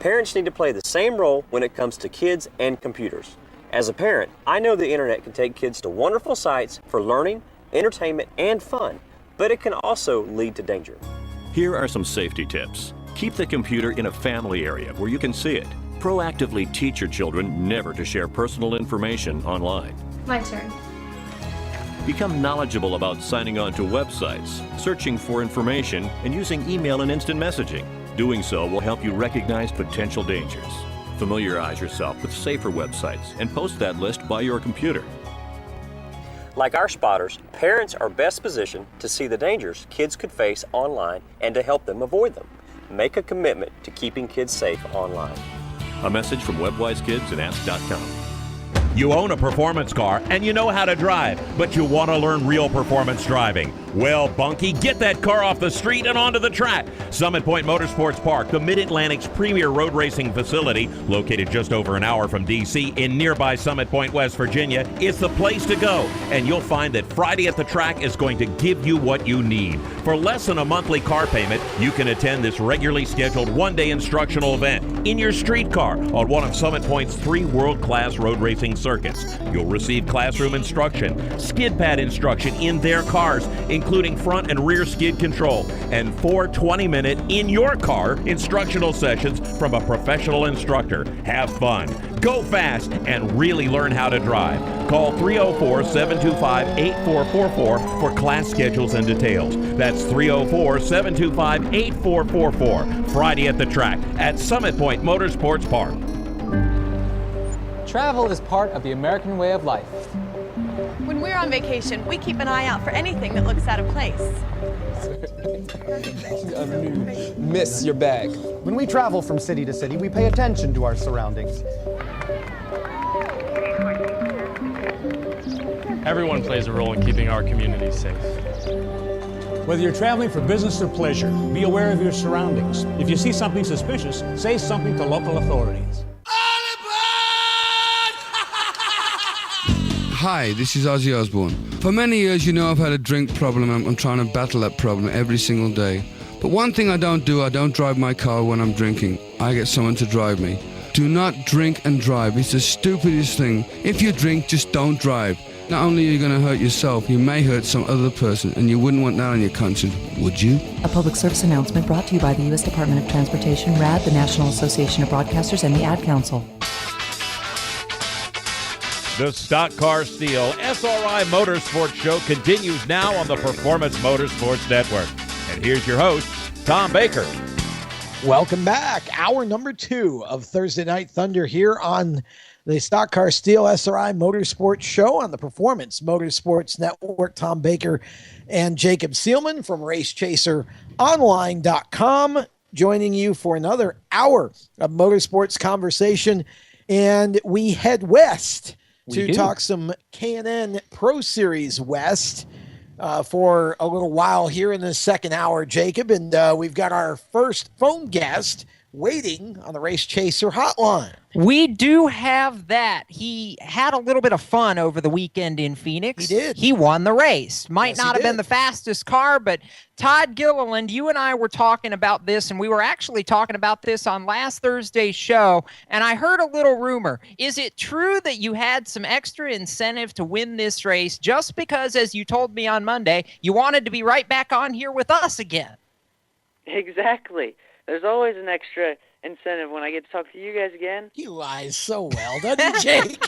Parents need to play the same role when it comes to kids and computers. As a parent, I know the internet can take kids to wonderful sites for learning, entertainment, and fun, but it can also lead to danger. Here are some safety tips. Keep the computer in a family area where you can see it. Proactively teach your children never to share personal information online. My turn. Become knowledgeable about signing on to websites, searching for information, and using email and instant messaging. Doing so will help you recognize potential dangers. Familiarize yourself with safer websites and post that list by your computer. Like our spotters, parents are best positioned to see the dangers kids could face online and to help them avoid them. Make a commitment to keeping kids safe online. A message from WebWise Kids and Ask.com. You own a performance car and you know how to drive, but you want to learn real performance driving. Well, Bunky, get that car off the street and onto the track. Summit Point Motorsports Park, the Mid-Atlantic's premier road racing facility, located just over an hour from D.C. in nearby Summit Point, West Virginia, is the place to go. And you'll find that Friday at the Track is going to give you what you need. For less than a monthly car payment, you can attend this regularly scheduled one-day instructional event in your street car on one of Summit Point's 3 world-class road racing circuits. You'll receive classroom instruction, skid pad instruction in their cars, including front and rear skid control, and 4 20-minute in-your-car instructional sessions from a professional instructor. Have fun, go fast, and really learn how to drive. Call 304-725-8444 for class schedules and details. That's 304-725-8444. Friday at the Track at Summit Point Motorsports Park. Travel is part of the American way of life. When we're on vacation, we keep an eye out for anything that looks out of place. Miss your bag. When we travel from city to city, we pay attention to our surroundings. Everyone plays a role in keeping our communities safe. Whether you're traveling for business or pleasure, be aware of your surroundings. If you see something suspicious, say something to local authorities. Hi, this is Ozzy Osbourne. For many years, you know I've had a drink problem and I'm trying to battle that problem every single day. But one thing I don't drive my car when I'm drinking. I get someone to drive me. Do not drink and drive. It's the stupidest thing. If you drink, just don't drive. Not only are you going to hurt yourself, you may hurt some other person, and you wouldn't want that on your conscience, would you? A public service announcement brought to you by the U.S. Department of Transportation, RAD, the National Association of Broadcasters, and the Ad Council. The Stock Car Steel SRI Motorsports Show continues now on the Performance Motorsports Network. And here's your host, Tom Baker. Welcome back. Hour number 2 of Thursday Night Thunder here on the Stock Car Steel SRI Motorsports Show on the Performance Motorsports Network. Tom Baker and Jacob Seelman from RaceChaserOnline.com joining you for another hour of motorsports conversation. And we head west to talk some K&N Pro Series West for a little while here in the second hour, Jacob. And we've got our first phone guest waiting on the Race Chaser hotline. We do have that. He had a little bit of fun over the weekend in Phoenix. He did. He won the race. Might not have been the fastest car, but Todd Gilliland, you and I were talking about this, and we were actually talking about this on last Thursday's show, and I heard a little rumor. Is it true that you had some extra incentive to win this race just because, as you told me on Monday, you wanted to be right back on here with us again? Exactly. There's always an extra incentive when I get to talk to you guys again. He lies so well, doesn't he, Jake?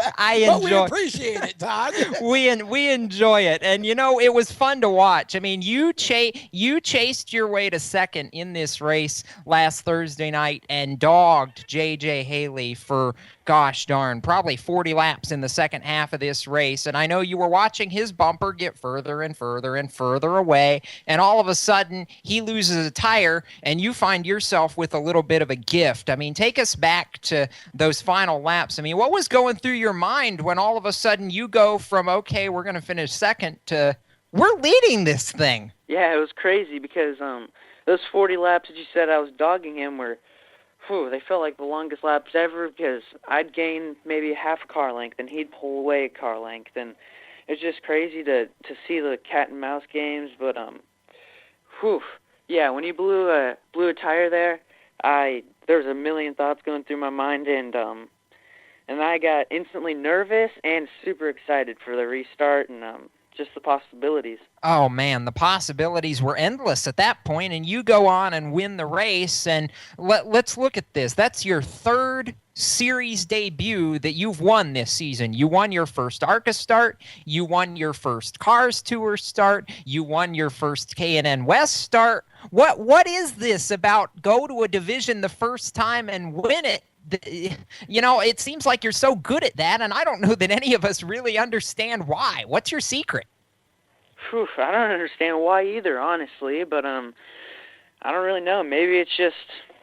But we appreciate it, Todd. we enjoy it, and you know it was fun to watch. I mean, you chased your way to second in this race last Thursday night and dogged J.J. Haley for, gosh darn, probably 40 laps in the second half of this race. And I know you were watching his bumper get further and further and further away, and all of a sudden he loses a tire, and you find yourself with a little bit of a gift. I mean, take us back to those final laps. I mean, what was going through your mind when all of a sudden you go from, okay, we're going to finish second, to we're leading this thing? Yeah, it was crazy because those 40 laps that you said I was dogging him were, they felt like the longest laps ever because I'd gain maybe a half a car length and he'd pull away a car length, and it's just crazy to see the cat and mouse games. But yeah, when you blew a tire there, there was a million thoughts going through my mind, and I got instantly nervous and super excited for the restart and just the possibilities. Oh, man, the possibilities were endless at that point, and you go on and win the race. And let's look at this. That's your third series debut that you've won this season. You won your first ARCA start. You won your first Cars Tour start. You won your first K&N West start. What is this about go to a division the first time and win it? You know, it seems like you're so good at that, and I don't know that any of us really understand why. What's your secret? I don't understand why either, honestly, but I don't really know. Maybe it's just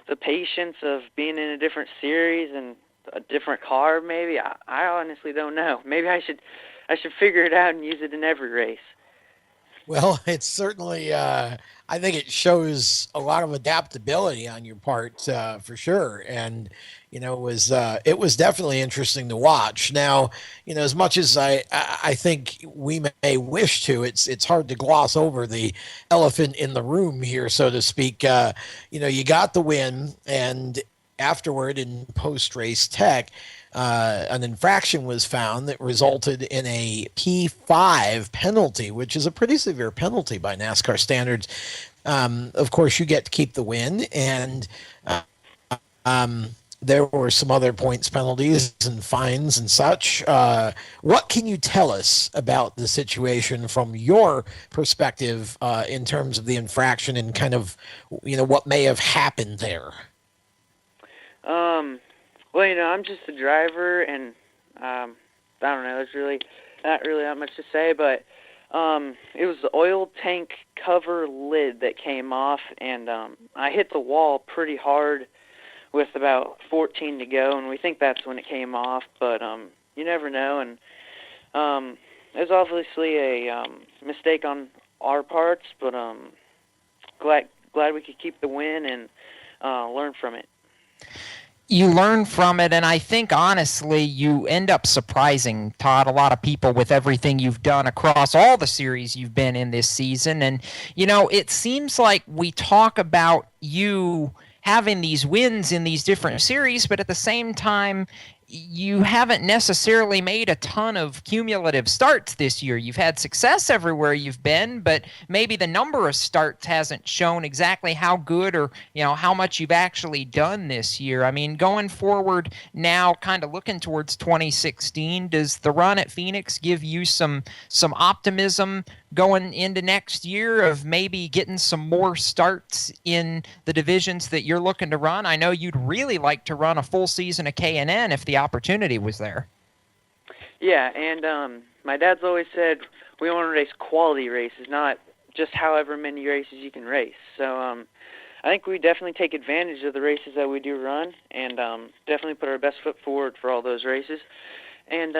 the patience of being in a different series and a different car, maybe. I honestly don't know. Maybe I should figure it out and use it in every race. Well, it's certainly, I think it shows a lot of adaptability on your part, for sure. And, you know, it was definitely interesting to watch. Now, you know, as much as I think we may wish to, it's hard to gloss over the elephant in the room here, so to speak. You know, you got the win, and afterward in post-race tech, an infraction was found that resulted in a P5 penalty, which is a pretty severe penalty by NASCAR standards. Of course, you get to keep the win, and there were some other points penalties and fines and such. What can you tell us about the situation from your perspective in terms of the infraction and kind of, you know, what may have happened there? Well, you know, I'm just a driver, and I don't know. There's really not that much to say, but it was the oil tank cover lid that came off, and I hit the wall pretty hard with about 14 to go, and we think that's when it came off, but you never know. And it was obviously a mistake on our parts, but glad we could keep the win and learn from it. You learn from it, and I think, honestly, you end up surprising, Todd, a lot of people with everything you've done across all the series you've been in this season. And, it seems like we talk about you having these wins in these different series, but at the same time, you haven't necessarily made a ton of cumulative starts this year. You've had success everywhere you've been, but maybe the number of starts hasn't shown exactly how good or, how much you've actually done this year. I mean, going forward now, kind of looking towards 2016, does the run at Phoenix give you some optimism going into next year of maybe getting some more starts in the divisions that you're looking to run? I know you'd really like to run a full season of K&N if the opportunity was there. Yeah, and my dad's always said we want to race quality races, not just however many races you can race. So I think we definitely take advantage of the races that we do run, and definitely put our best foot forward for all those races. And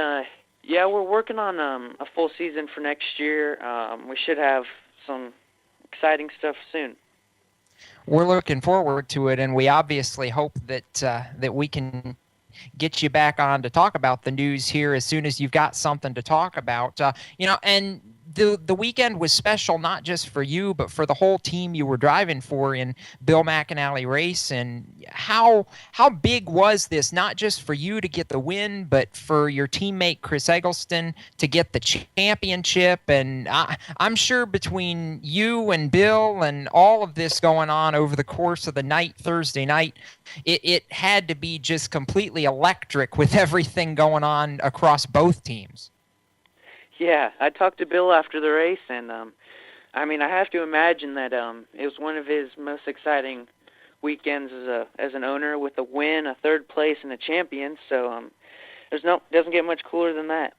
yeah, we're working on a full season for next year. We should have some exciting stuff soon. We're looking forward to it, and we obviously hope that we can get you back on to talk about the news here as soon as you've got something to talk about. And the weekend was special not just for you, but for the whole team you were driving for in Bill McAnally race. And how big was this, not just for you to get the win, but for your teammate Chris Eggleston to get the championship? And I'm sure between you and Bill and all of this going on over the course of the night, Thursday night, it had to be just completely electric with everything going on across both teams. Yeah, I talked to Bill after the race, and I have to imagine that it was one of his most exciting weekends as an owner, with a win, a third place, and a champion. So doesn't get much cooler than that.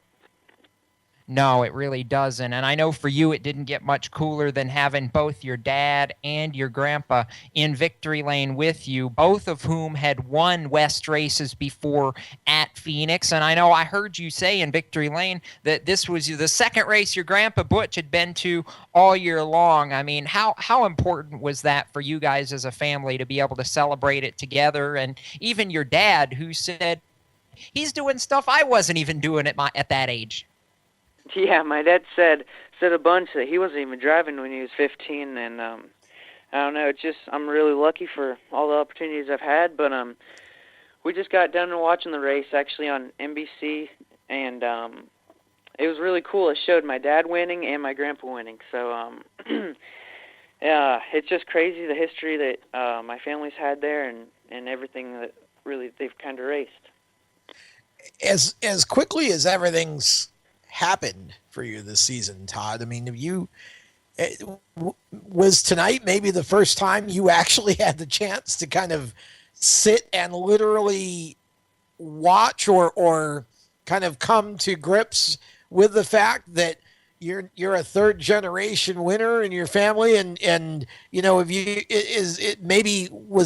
No, it really doesn't. And I know for you it didn't get much cooler than having both your dad and your grandpa in victory lane with you, both of whom had won West races before at Phoenix. And I know I heard you say in victory lane that this was the second race your grandpa Butch had been to all year long. I mean, how important was that for you guys as a family to be able to celebrate it together? And even your dad, who said he's doing stuff I wasn't even doing at that age. Yeah, my dad said a bunch that he wasn't even driving when he was 15, and I don't know, it's just I'm really lucky for all the opportunities I've had, but we just got done watching the race actually on NBC, and it was really cool. It showed my dad winning and my grandpa winning, so yeah, it's just crazy the history that my family's had there and everything that really they've kind of raced. As quickly as everything's happened for you this season, Todd, I mean, was tonight maybe the first time you actually had the chance to kind of sit and literally watch or kind of come to grips with the fact that you're a third generation winner in your family, and was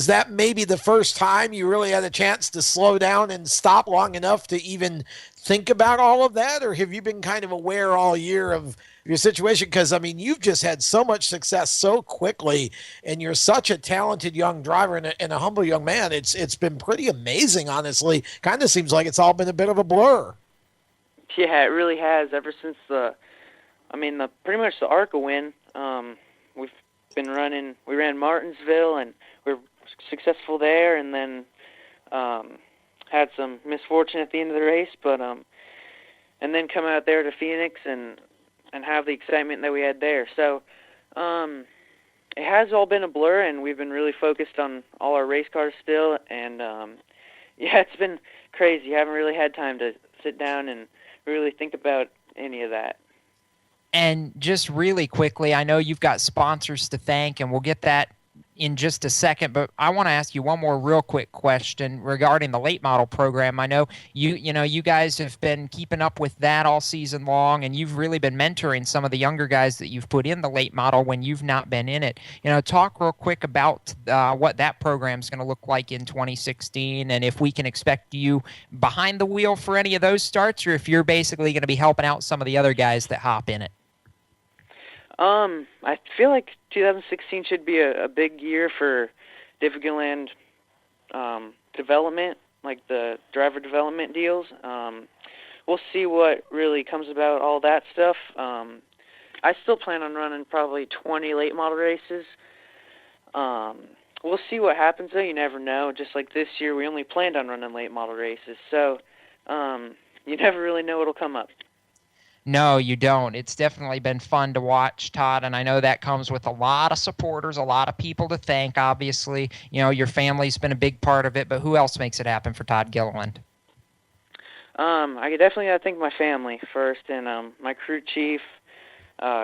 that maybe the first time you really had a chance to slow down and stop long enough to even think about all of that? Or have you been kind of aware all year of your situation? Because I mean, you've just had so much success so quickly, and you're such a talented young driver and a humble young man. It's been pretty amazing, honestly. Kind of seems like it's all been a bit of a blur. Yeah, it really has. Ever since pretty much the ARCA win, we've been running. We ran Martinsville, and we were successful there, and then had some misfortune at the end of the race, but and then come out there to Phoenix and have the excitement that we had there. So it has all been a blur, and we've been really focused on all our race cars still, and yeah, it's been crazy. You haven't really had time to sit down and really think about any of that. And just really quickly, I know you've got sponsors to thank, and we'll get that in just a second, but I want to ask you one more real quick question regarding the late model program. I know you guys have been keeping up with that all season long, and you've really been mentoring some of the younger guys that you've put in the late model when you've not been in it. Talk real quick about what that program is going to look like in 2016, and if we can expect you behind the wheel for any of those starts, or if you're basically going to be helping out some of the other guys that hop in it. I feel like 2016 should be a big year for Divigaland development, like the driver development deals. We'll see what really comes about all that stuff. I still plan on running probably 20 late model races. We'll see what happens, though. You never know. Just like this year, we only planned on running late model races. So you never really know what'll come up. No, you don't. It's definitely been fun to watch, Todd, and I know that comes with a lot of supporters, a lot of people to thank, obviously. You know, your family's been a big part of it, but who else makes it happen for Todd Gilliland? I definitely got to thank my family first, and my crew chief,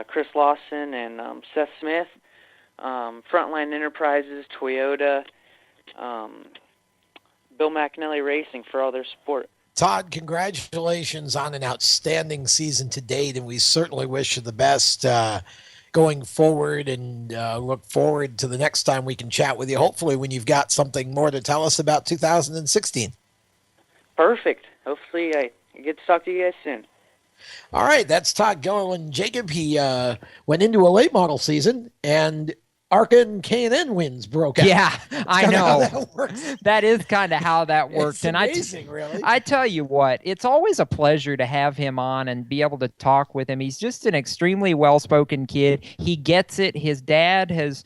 Chris Lawson, and Seth Smith, Frontline Enterprises, Toyota, Bill McAnally Racing for all their support. Todd, congratulations on an outstanding season to date, and we certainly wish you the best going forward, and look forward to the next time we can chat with you, hopefully when you've got something more to tell us about 2016. Perfect. Hopefully I get to talk to you guys soon. All right, that's Todd Gilliland. Jacob, he went into a late model season, and ARCA and K&N wins broke out. Yeah, I know. That works. That is kind of how that worked. It's amazing, really. I tell you what, it's always a pleasure to have him on and be able to talk with him. He's just an extremely well-spoken kid. He gets it. His dad has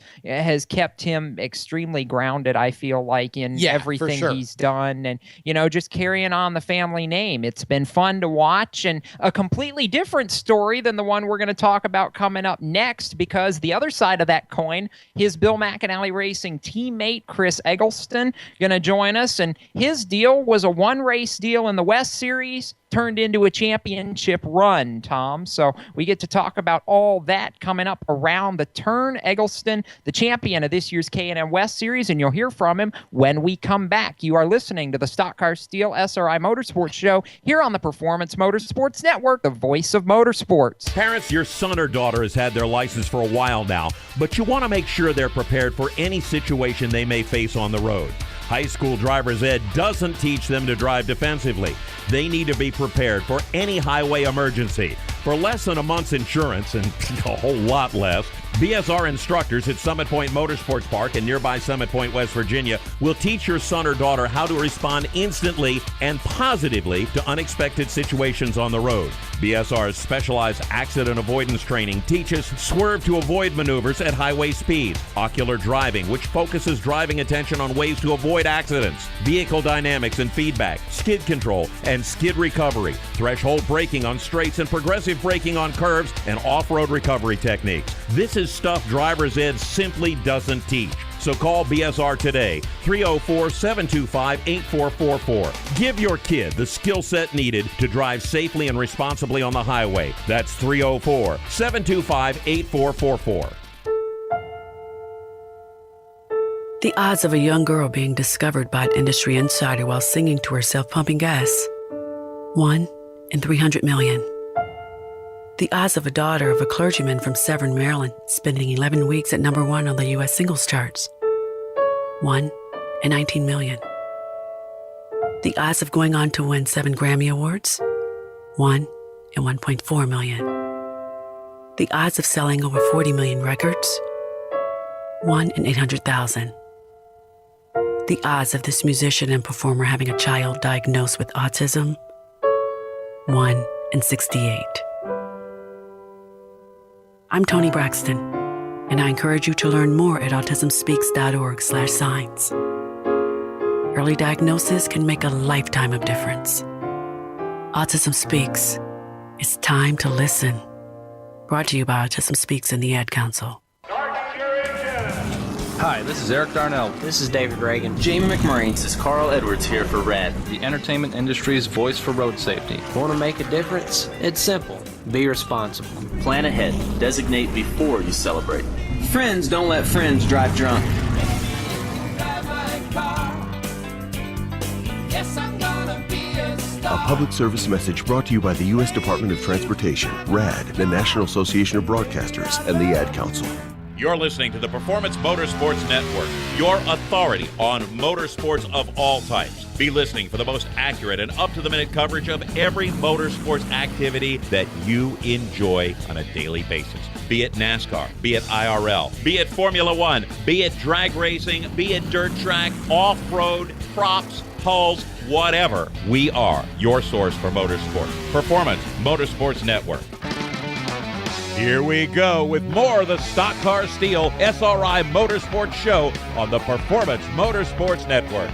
kept him extremely grounded, I feel like, in everything he's done, and, you know, just carrying on the family name. It's been fun to watch, and a completely different story than the one we're going to talk about coming up next, because the other side of that coin, his Bill McAnally Racing teammate Chris Eggleston going to join us, and his deal was a one-race deal in the West Series turned into a championship run, Tom. So we get to talk about all that coming up around the turn. Eggleston, the champion of this year's K&N West Series, and you'll hear from him when we come back. You are listening to the Stock Car Steel SRI Motorsports Show here on the Performance Motorsports Network, the voice of motorsports. Parents, your son or daughter has had their license for a while now, but you want to make sure they're prepared for any situation they may face on the road. High school driver's ed doesn't teach them to drive defensively. They need to be prepared for any highway emergency. For less than a month's insurance, and a whole lot less, BSR instructors at Summit Point Motorsports Park in nearby Summit Point, West Virginia, will teach your son or daughter how to respond instantly and positively to unexpected situations on the road. BSR's specialized accident avoidance training teaches swerve to avoid maneuvers at highway speeds, ocular driving, which focuses driving attention on ways to avoid accidents, vehicle dynamics and feedback, skid control and skid recovery, threshold braking on straights and progressive braking on curves, and off-road recovery techniques. This is stuff driver's ed simply doesn't teach. So call BSR today, 304-725-8444. Give your kid the skill set needed to drive safely and responsibly on the highway. That's 304-725-8444. The odds of a young girl being discovered by an industry insider while singing to herself pumping gas. 1 in 300 million. The odds of a daughter of a clergyman from Severn, Maryland, spending 11 weeks at #1 on the U.S. singles charts. 1 in 19 million. The odds of going on to win 7 Grammy Awards. 1 in 1.4 million. The odds of selling over 40 million records. 1 in 800,000. The odds of this musician and performer having a child diagnosed with autism. 1 in 68. I'm Toni Braxton, and I encourage you to learn more at autismspeaks.org/signs. Early diagnosis can make a lifetime of difference. Autism Speaks. It's time to listen. Brought to you by Autism Speaks and the Ad Council. Hi, this is Eric Darnell. This is David Reagan. Jamie McMurray. This is Carl Edwards here for RAD, the entertainment industry's voice for road safety. Want to make a difference? It's simple. Be responsible. Plan ahead. Designate before you celebrate. Friends don't let friends drive drunk. A public service message brought to you by the U.S. Department of Transportation, RAD, the National Association of Broadcasters, and the Ad Council. You're listening to the Performance Motorsports Network, your authority on motorsports of all types. Be listening for the most accurate and up-to-the-minute coverage of every motorsports activity that you enjoy on a daily basis. Be it NASCAR, be it IRL, be it Formula One, be it drag racing, be it dirt track, off-road, props, hulls, whatever. We are your source for motorsports. Performance Motorsports Network. Here we go with more of the Stock Car Steel SRI Motorsports Show on the Performance Motorsports Network.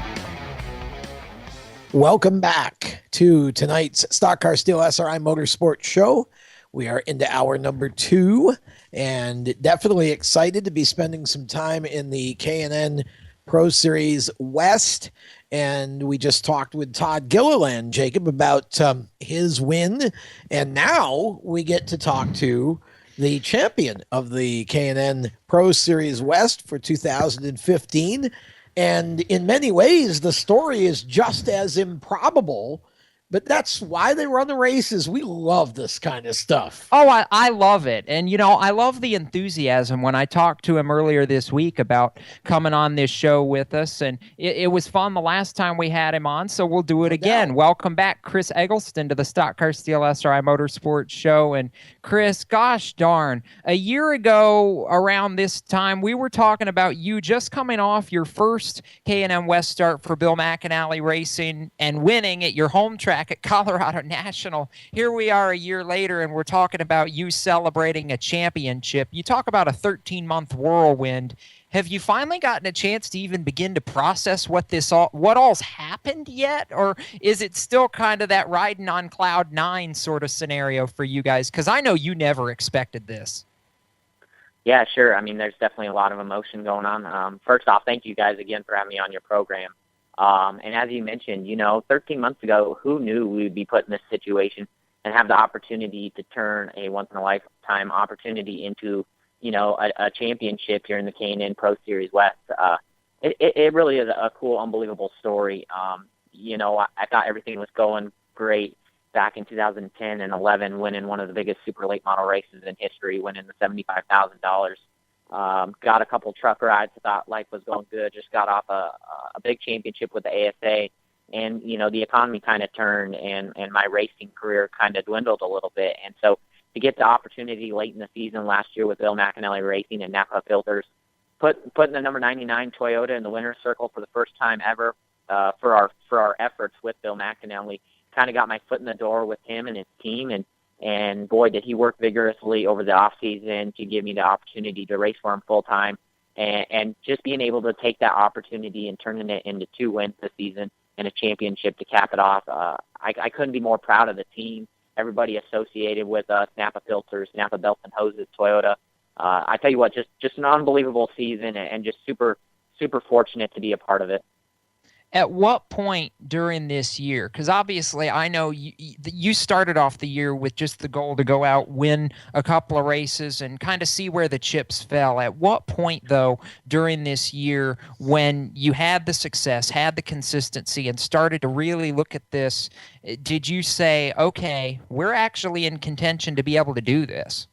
Welcome back to tonight's Stock Car Steel SRI Motorsports Show. We are into hour number 2 and definitely excited to be spending some time in the K&N Pro Series West. And we just talked with Todd Gilliland, Jacob, about his win. And now we get to talk to the champion of the K&N Pro Series West for 2015. And in many ways, the story is just as improbable, but that's why they run the races. We love this kind of stuff. Oh, I love it. And, I love the enthusiasm when I talked to him earlier this week about coming on this show with us. And it was fun the last time we had him on, so we'll do it again. Welcome back, Chris Eggleston, to the Stock Car Steel SRI Motorsports Show. And Chris, gosh darn, a year ago around this time, we were talking about you just coming off your first K&N West start for Bill McAnally Racing and winning at your home track at Colorado National. Here we are a year later, and we're talking about you celebrating a championship. You talk about a 13-month whirlwind. Have you finally gotten a chance to even begin to process what all's happened yet? Or is it still kind of that riding on cloud 9 sort of scenario for you guys? Because I know you never expected this. Yeah, sure. I mean, there's definitely a lot of emotion going on. First off, thank you guys again for having me on your program. And as you mentioned, 13 months ago, who knew we would be put in this situation and have the opportunity to turn a once-in-a-lifetime opportunity into, a championship here in the K&N Pro Series West. It really is a cool, unbelievable story. I thought everything was going great back in 2010 and 11, winning one of the biggest super late model races in history, winning the $75,000. Got a couple truck rides, thought life was going good, just got off a big championship with the ASA, and the economy kind of turned and my racing career kind of dwindled a little bit. And so to get the opportunity late in the season last year with Bill McAnally Racing and Napa Filters, putting the number 99 Toyota in the winner's circle for the first time ever for our efforts with Bill McAnally, kind of got my foot in the door with him and his team. And boy, did he work vigorously over the off season to give me the opportunity to race for him full time, and just being able to take that opportunity and turning it into 2 wins this season and a championship to cap it off. I couldn't be more proud of the team, everybody associated with us, Napa Filters, Napa Belts and Hoses, Toyota. I tell you what, just an unbelievable season, and just super, super fortunate to be a part of it. At what point during this year, because obviously I know you started off the year with just the goal to go out, win a couple of races, and kind of see where the chips fell. At what point, though, during this year, when you had the success, had the consistency, and started to really look at this, did you say, okay, we're actually in contention to be able to do this?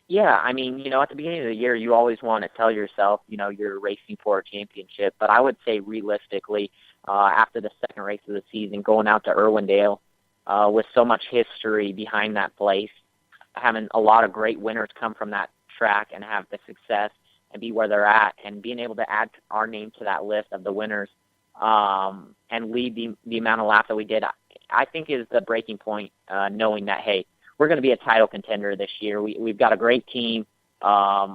Yeah, I mean, at the beginning of the year, you always want to tell yourself, you're racing for a championship. But I would say realistically, after the second race of the season, going out to Irwindale with so much history behind that place, having a lot of great winners come from that track and have the success and be where they're at, and being able to add our name to that list of the winners and lead the amount of laps that we did, I think is the breaking point, knowing that, hey, we're going to be a title contender this year. We've got a great team.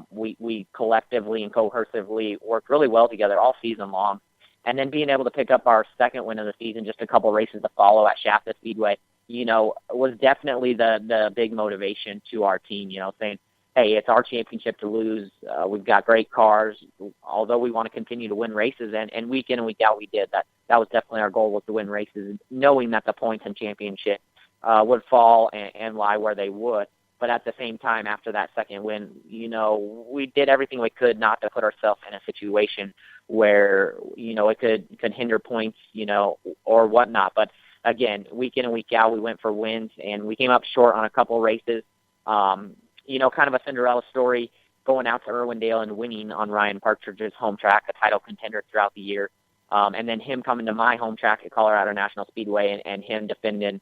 We collectively and cohesively worked really well together all season long. And then being able to pick up our second win of the season, just a couple races to follow at Shasta Speedway, was definitely the big motivation to our team, saying, hey, it's our championship to lose. We've got great cars. Although we want to continue to win races, and week in and week out we did. That was definitely our goal, was to win races, knowing that the points and championship would fall and lie where they would. But at the same time, after that second win, we did everything we could not to put ourselves in a situation where, it could hinder points, or whatnot. But again, week in and week out, we went for wins, and we came up short on a couple races. Kind of a Cinderella story, going out to Irwindale and winning on Ryan Partridge's home track, a title contender throughout the year. And then him coming to my home track at Colorado National Speedway and him defending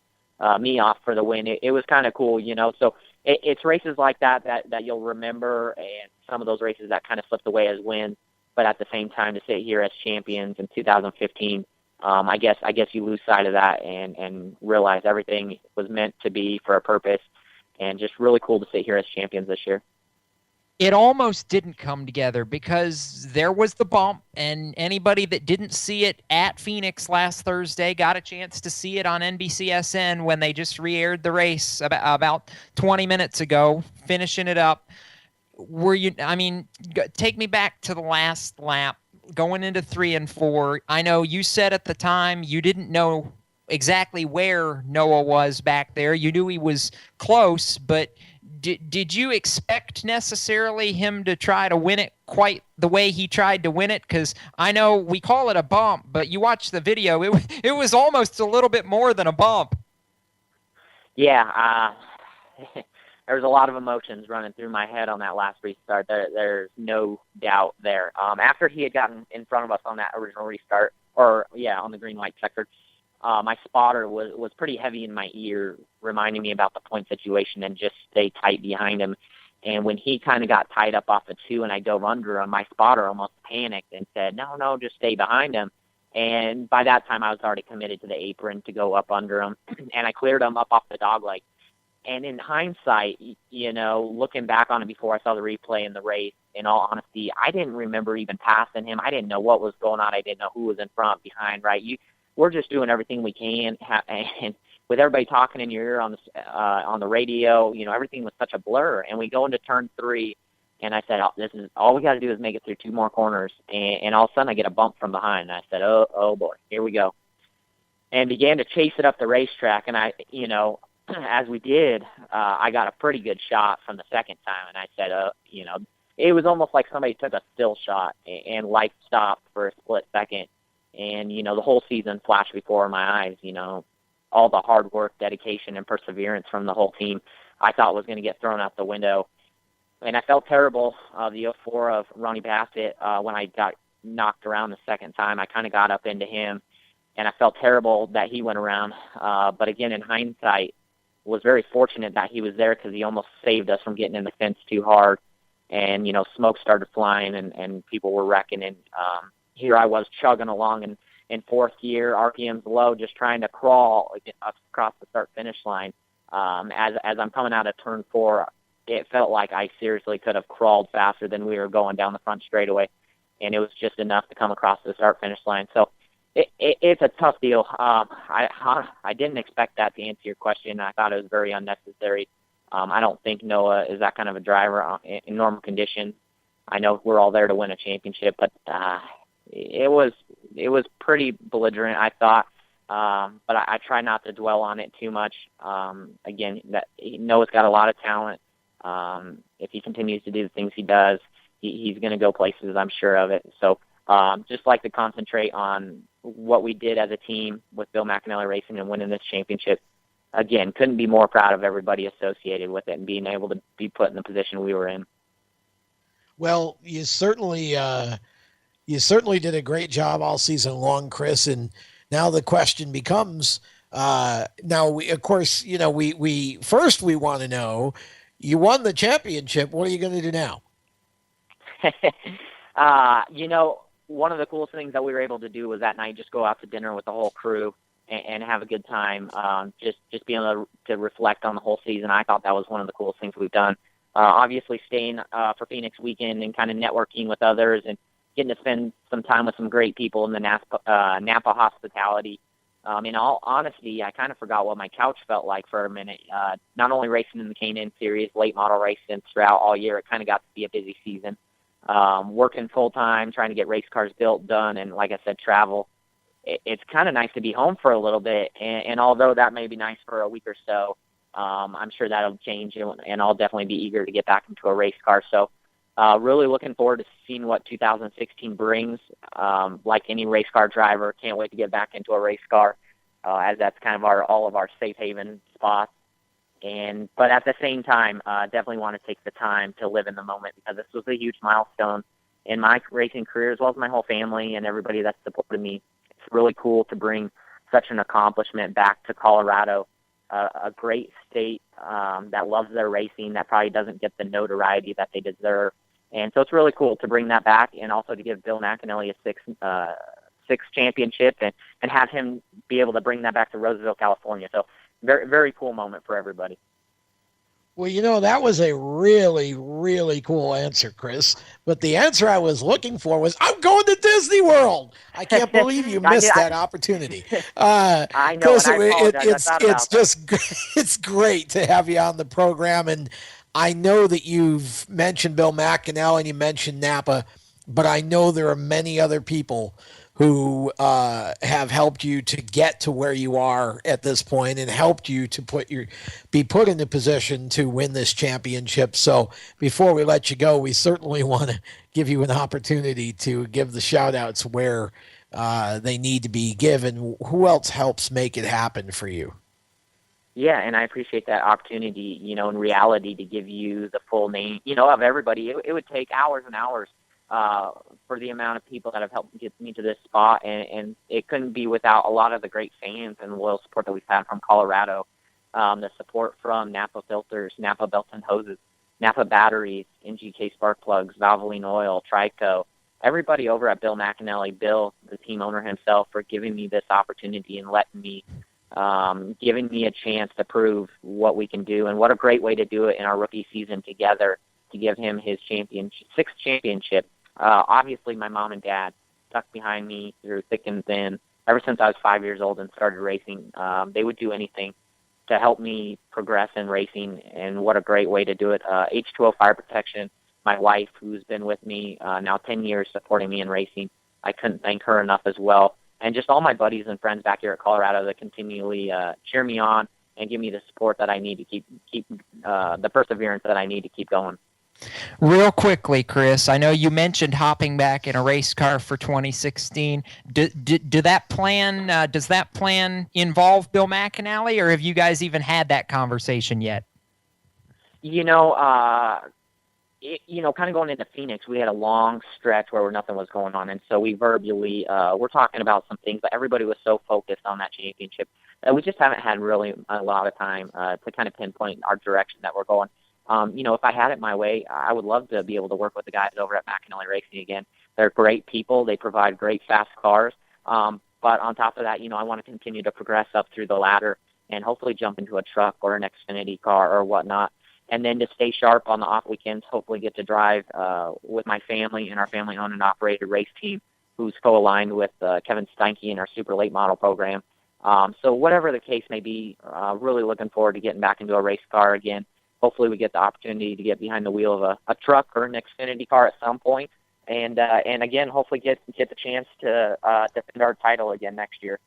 me off for the win. It was kind of cool, So it's races like that you'll remember, and some of those races that kind of slipped away as wins. But at the same time, to sit here as champions in 2015, I guess you lose sight of that and realize everything was meant to be for a purpose, and just really cool to sit here as champions this year. It almost didn't come together because there was the bump, and anybody that didn't see it at Phoenix last Thursday got a chance to see it on NBCSN when they just re-aired the race about 20 minutes ago, finishing it up. Take me back to the last lap, going into 3 and 4. I know you said at the time you didn't know exactly where Noah was back there. You knew he was close, but did you expect necessarily him to try to win it quite the way he tried to win it? Because I know we call it a bump, but you watch the video, it was almost a little bit more than a bump. Yeah, there was a lot of emotions running through my head on that last restart. There's no doubt there. After he had gotten in front of us on that original restart, on the green light sector, my spotter was pretty heavy in my ear, reminding me about the point situation and just stay tight behind him. And when he kind of got tied up off the 2 and I dove under him, my spotter almost panicked and said, no, just stay behind him. And by that time, I was already committed to the apron to go up under him, and I cleared him up off the dogleg. And in hindsight, looking back on it before I saw the replay in the race, in all honesty, I didn't remember even passing him. I didn't know what was going on. I didn't know who was in front, behind, right? We're just doing everything we can, and with everybody talking in your ear on the radio, everything was such a blur. And we go into turn 3, and I said, "This is all we got to do is make it through 2 more corners." And all of a sudden, I get a bump from behind. And I said, "Oh boy, here we go," and began to chase it up the racetrack. And as we did, I got a pretty good shot from the second time. And I said, it was almost like somebody took a still shot and life stopped for a split second. And, the whole season flashed before my eyes, all the hard work, dedication, and perseverance from the whole team I thought was going to get thrown out the window. And I felt terrible, the 04 of Ronnie Bassett, when I got knocked around the second time. I kind of got up into him, and I felt terrible that he went around. But again, in hindsight, was very fortunate that he was there because he almost saved us from getting in the fence too hard. And, smoke started flying and people were wrecking. And here I was chugging along in 4th gear, RPMs low, just trying to crawl across the start-finish line. As I'm coming out of turn 4, it felt like I seriously could have crawled faster than we were going down the front straightaway. And it was just enough to come across the start-finish line. So it's a tough deal. I didn't expect that, to answer your question. I thought it was very unnecessary. I don't think Noah is that kind of a driver in normal conditions. I know we're all there to win a championship, but it was pretty belligerent, I thought. But I try not to dwell on it too much. Again, Noah's got a lot of talent. If he continues to do the things he does, he's going to go places, I'm sure of it. So just like to concentrate on what we did as a team with Bill McAnally Racing and winning this championship. Again, couldn't be more proud of everybody associated with it and being able to be put in the position we were in. Well, you certainly did a great job all season long, Chris. And now the question becomes, we want to know, you won the championship. What are you going to do now? One of the coolest things that we were able to do was that night just go out to dinner with the whole crew and have a good time. Just being able to reflect on the whole season. I thought that was one of the coolest things we've done. Obviously staying for Phoenix weekend and kind of networking with others and getting to spend some time with some great people in the Napa hospitality. In all honesty, I kind of forgot what my couch felt like for a minute. Not only racing in the K&N Series, late model racing throughout all year, it kind of got to be a busy season. Working full-time, trying to get race cars built, done, and like I said, travel. It's kind of nice to be home for a little bit, and although that may be nice for a week or so, I'm sure that'll change, and I'll definitely be eager to get back into a race car. So really looking forward to seeing what 2016 brings. Like any race car driver, can't wait to get back into a race car, as that's kind of all of our safe haven spots. But at the same time, definitely want to take the time to live in the moment, because this was a huge milestone in my racing career, as well as my whole family and everybody that supported me. It's really cool to bring such an accomplishment back to Colorado a great state that loves their racing, that probably doesn't get the notoriety that they deserve. And so it's really cool to bring that back, and also to give Bill McAnally a sixth championship, and have him be able to bring that back to Roseville, California. So very, very cool moment for everybody. Well, that was a really, really cool answer, Chris. But the answer I was looking for was, I'm going to Disney World. I can't believe you missed that opportunity. I know, Chris, and I apologize. It's great to have you on the program. And I know that you've mentioned Bill McAnally and you mentioned Napa, but I know there are many other people who have helped you to get to where you are at this point, and helped you to be put in the position to win this championship. So before we let you go, we certainly want to give you an opportunity to give the shout outs where they need to be given. Who else helps make it happen for you? Yeah, and I appreciate that opportunity, in reality, to give you the full name, of everybody. It would take hours and hours for the amount of people that have helped get me to this spot, and it couldn't be without a lot of the great fans and loyal support that we've had from Colorado, the support from Napa Filters, Napa Belts and Hoses, Napa Batteries, NGK Spark Plugs, Valvoline Oil, Trico, everybody over at Bill McAnally, Bill, the team owner himself, for giving me this opportunity and letting me, giving me a chance to prove what we can do, and what a great way to do it in our rookie season together, to give him his sixth championship. Obviously, my mom and dad stuck behind me through thick and thin. Ever since I was 5 years old and started racing, they would do anything to help me progress in racing, and what a great way to do it. H2O Fire Protection, my wife, who's been with me now 10 years supporting me in racing, I couldn't thank her enough as well. And just all my buddies and friends back here at Colorado that continually cheer me on and give me the support that I need to keep the perseverance that I need to keep going. Real quickly, Chris, I know you mentioned hopping back in a race car for 2016. Does that plan involve Bill McAnally, or have you guys even had that conversation yet? Kind of going into Phoenix, we had a long stretch where nothing was going on, and so we verbally we're talking about some things, but everybody was so focused on that championship that we just haven't had really a lot of time to kind of pinpoint our direction that we're going. If I had it my way, I would love to be able to work with the guys over at McAnally Racing again. They're great people. They provide great, fast cars. But on top of that, I want to continue to progress up through the ladder and hopefully jump into a truck or an Xfinity car or whatnot. And then to stay sharp on the off weekends, hopefully get to drive with my family and our family-owned and operated race team, who's co-aligned with Kevin Steinke in our super late model program. So whatever the case may be, really looking forward to getting back into a race car again. Hopefully we get the opportunity to get behind the wheel of a truck or an Xfinity car at some point, and again, hopefully get the chance to defend our title again next year.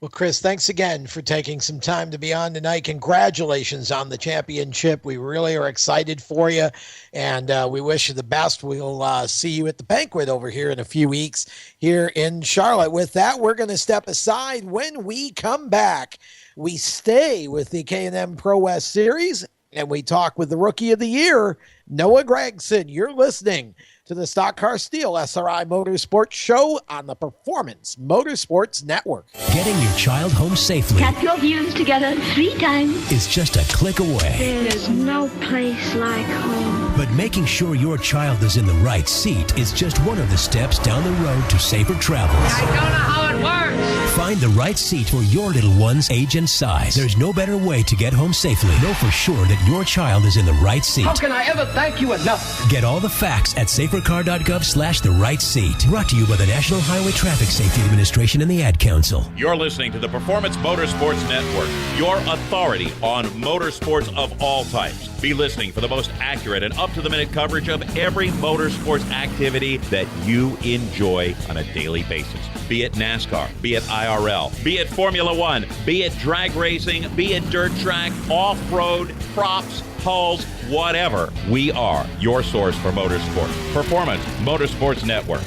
Well, Chris, thanks again for taking some time to be on tonight. Congratulations on the championship. We really are excited for you, and we wish you the best. We'll see you at the banquet over here in a few weeks here in Charlotte. With that, we're going to step aside. When we come back, we stay with the K&M Pro West Series, and we talk with the Rookie of the Year, Noah Gregson. You're listening to the Stock Car Steel SRI Motorsports Show on the Performance Motorsports Network. Getting your child home safely. Tap your heels together 3 times. Is just a click away. There's no place like home. But making sure your child is in the right seat is just one of the steps down the road to safer travels. I don't know how it works. Find the right seat for your little one's age and size. There's no better way to get home safely. Know for sure that your child is in the right seat. How can I ever thank you enough? Get all the facts at safercar.gov/the right seat. Brought to you by the National Highway Traffic Safety Administration and the Ad Council. You're listening to the Performance Motorsports Network, your authority on motorsports of all types. Be listening for the most accurate and up-to-the-minute coverage of every motorsports activity that you enjoy on a daily basis. Be it NASCAR, be it IRL, be it Formula One, be it drag racing, be it dirt track, off-road, props, hulls, whatever. We are your source for motorsport. Performance Motorsports Network.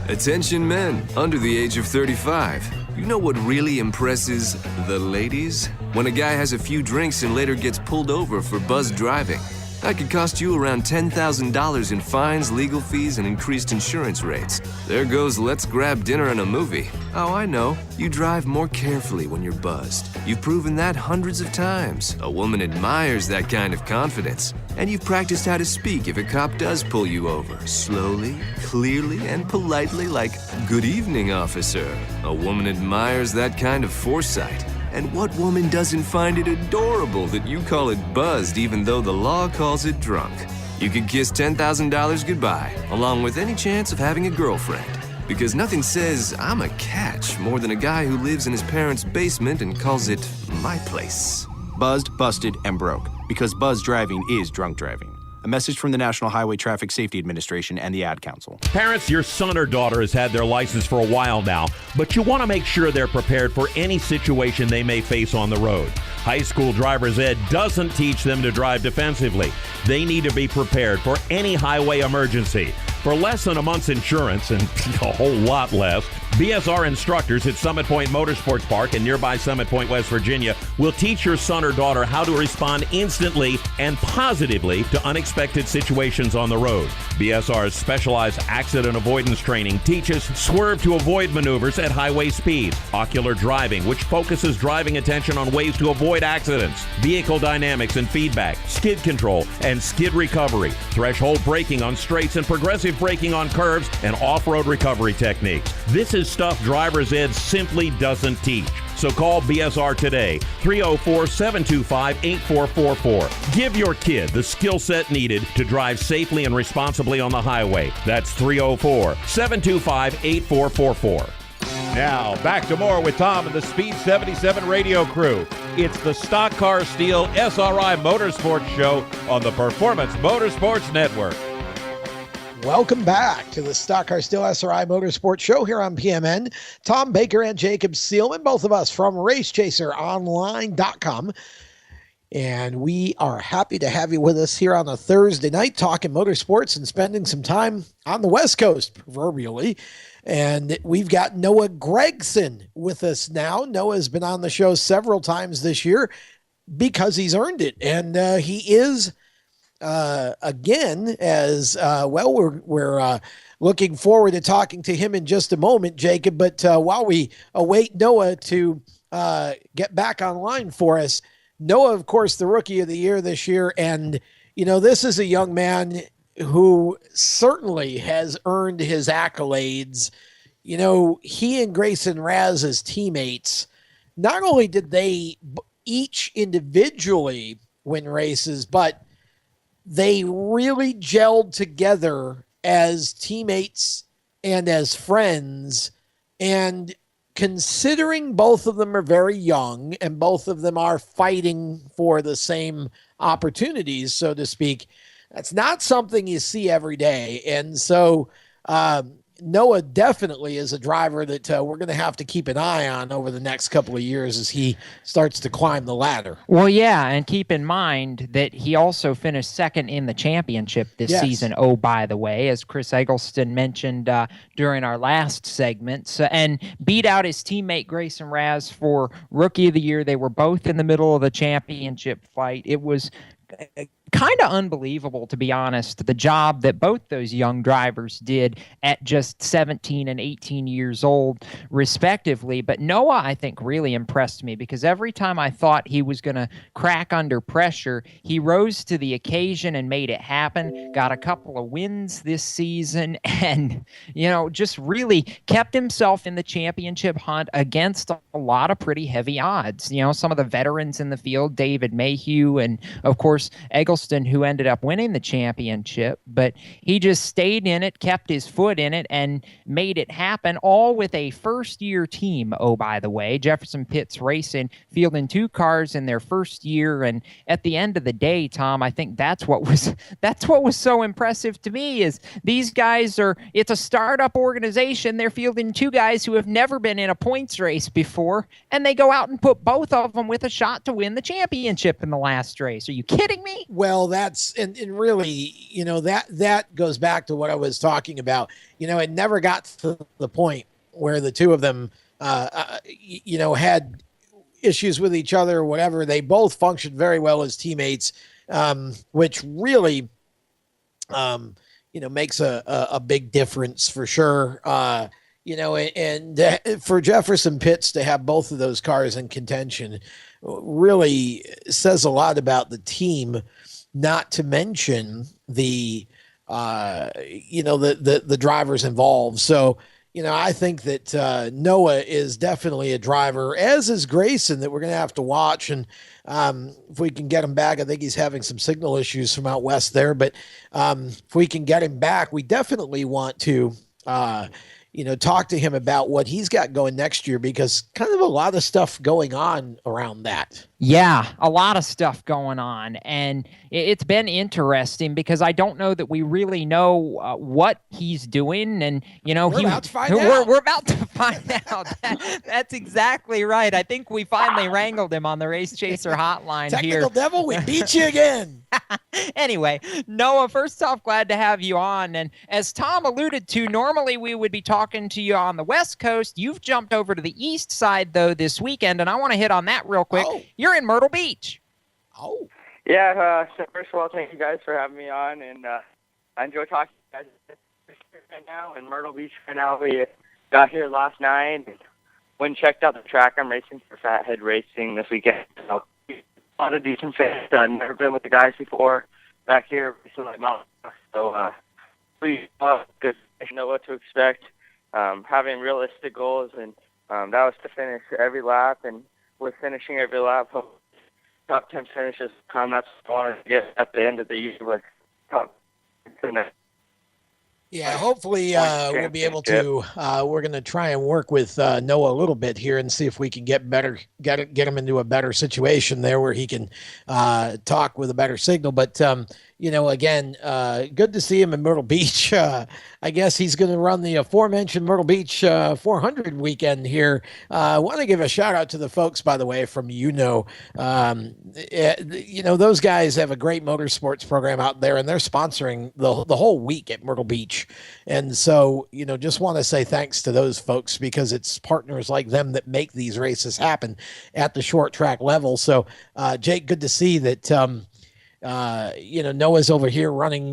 Attention men under the age of 35. You know what really impresses the ladies? When a guy has a few drinks and later gets pulled over for buzzed driving. That could cost you around $10,000 in fines, legal fees, and increased insurance rates. There goes let's grab dinner and a movie. Oh, I know. You drive more carefully when you're buzzed. You've proven that hundreds of times. A woman admires that kind of confidence. And you've practiced how to speak if a cop does pull you over. Slowly, clearly, and politely like, "Good evening, officer." A woman admires that kind of foresight. And what woman doesn't find it adorable that you call it buzzed even though the law calls it drunk? You could kiss $10,000 goodbye, along with any chance of having a girlfriend. Because nothing says, "I'm a catch," more than a guy who lives in his parents' basement and calls it my place. Buzzed, busted, and broke. Because buzz driving is drunk driving. A message from the National Highway Traffic Safety Administration and the Ad Council. Parents, your son or daughter has had their license for a while now, but you want to make sure they're prepared for any situation they may face on the road. High school driver's ed doesn't teach them to drive defensively. They need to be prepared for any highway emergency. For less than a month's insurance, and a whole lot less, BSR instructors at Summit Point Motorsports Park in nearby Summit Point, West Virginia, will teach your son or daughter how to respond instantly and positively to unexpected situations on the road. BSR's specialized accident avoidance training teaches swerve to avoid maneuvers at highway speed, ocular driving, which focuses driving attention on ways to avoid accidents, vehicle dynamics and feedback, skid control and skid recovery, threshold braking on straights and progressive braking on curves, and off-road recovery techniques. This is stuff driver's ed simply doesn't teach. So call BSR today, 304-725-8444. Give your kid the skill set needed to drive safely and responsibly on the highway. That's 304-725-8444. Now, back to more with Tom and the Speed 77 radio crew. It's the Stock Car Steel SRI Motorsports Show on the Performance Motorsports Network. Welcome back to the Stock Car Steel SRI Motorsports Show here on PMN. Tom Baker and Jacob Seelman, both of us from RaceChaserOnline.com. And we are happy to have you with us here on a Thursday night talking motorsports and spending some time on the West Coast, proverbially. And we've got Noah Gregson with us now. Noah's been on the show several times this year because he's earned it. And he is... again, as well, we're looking forward to talking to him in just a moment, Jacob. But while we await Noah to get back online for us, Noah, of course, the Rookie of the Year this year. And, you know, this is a young man who certainly has earned his accolades. You know, he and Grayson Raz as teammates, not only did they each individually win races, but they really gelled together as teammates and as friends. And considering both of them are very young and both of them are fighting for the same opportunities, so to speak, that's not something you see every day. And so Noah definitely is a driver that we're going to have to keep an eye on over the next couple of years as he starts to climb the ladder. Well, yeah, and keep in mind that he also finished second in the championship this season. Oh, by the way, as Chris Eggleston mentioned during our last segment, and beat out his teammate Grayson Raz for Rookie of the Year. They were both in the middle of the championship fight. It was kind of unbelievable, to be honest, the job that both those young drivers did at just 17 and 18 years old, respectively. But Noah, I think, really impressed me because every time I thought he was going to crack under pressure, he rose to the occasion and made it happen, got a couple of wins this season, and, you know, just really kept himself in the championship hunt against a lot of pretty heavy odds. You know, some of the veterans in the field, David Mayhew, and, of course, Eggleston, who ended up winning the championship, but he just stayed in it, kept his foot in it, and made it happen, all with a first-year team, oh, by the way. Jefferson Pitts Racing fielding two cars in their first year, and at the end of the day, Tom, I think that's what was so impressive to me is these guys it's a startup organization. They're fielding two guys who have never been in a points race before, and they go out and put both of them with a shot to win the championship in the last race. Are you kidding me? Well, that's and really, you know, that goes back to what I was talking about. You know, it never got to the point where the two of them, you know, had issues with each other or whatever. They both functioned very well as teammates. which really, makes a big difference for sure. And for Jefferson Pitts to have both of those cars in contention really says a lot about the team, not to mention the drivers involved. So, I think that Noah is definitely a driver, as is Grayson, that we're going to have to watch. And if we can get him back, I think he's having some signal issues from out west there. But if we can get him back, we definitely want to, talk to him about what he's got going next year, because kind of a lot of stuff going on around that. Yeah, a lot of stuff going on. And it's been interesting because I don't know that we really know what he's doing. And, we're about to find out. We're about to find out. That's exactly right. I think we finally wrangled him on the Race Chaser hotline Technical Devil, we beat you again. Anyway, Noah, first off, glad to have you on. And as Tom alluded to, normally we would be talking to you on the West Coast. You've jumped over to the East side, though, this weekend, and I want to hit on that real quick. Oh. You're in Myrtle Beach. Oh. Yeah, so first of all, thank you guys for having me on, and I enjoy talking to you guys right now in Myrtle Beach right now. We got here last night and went and checked out the track. I'm racing for Fathead Racing this weekend. So, a lot of decent fans. I've never been with the guys before back here, racing like mountain. So, we good know what to expect. Having realistic goals, and that was to finish every lap, and with finishing every lap, top 10 finishes come. That's what I wanted to get at the end of the year with top 10. Yeah, hopefully we'll be able to. We're going to try and work with Noah a little bit here and see if we can get him into a better situation there where he can talk with a better signal. But again, good to see him in Myrtle Beach. I guess he's going to run the aforementioned Myrtle Beach 400 weekend here. I want to give a shout out to the folks, by the way, from those guys have a great motorsports program out there, and they're sponsoring the whole week at Myrtle Beach. And so, just want to say thanks to those folks, because it's partners like them that make these races happen at the short track level. So, Jake, good to see that. Noah's over here running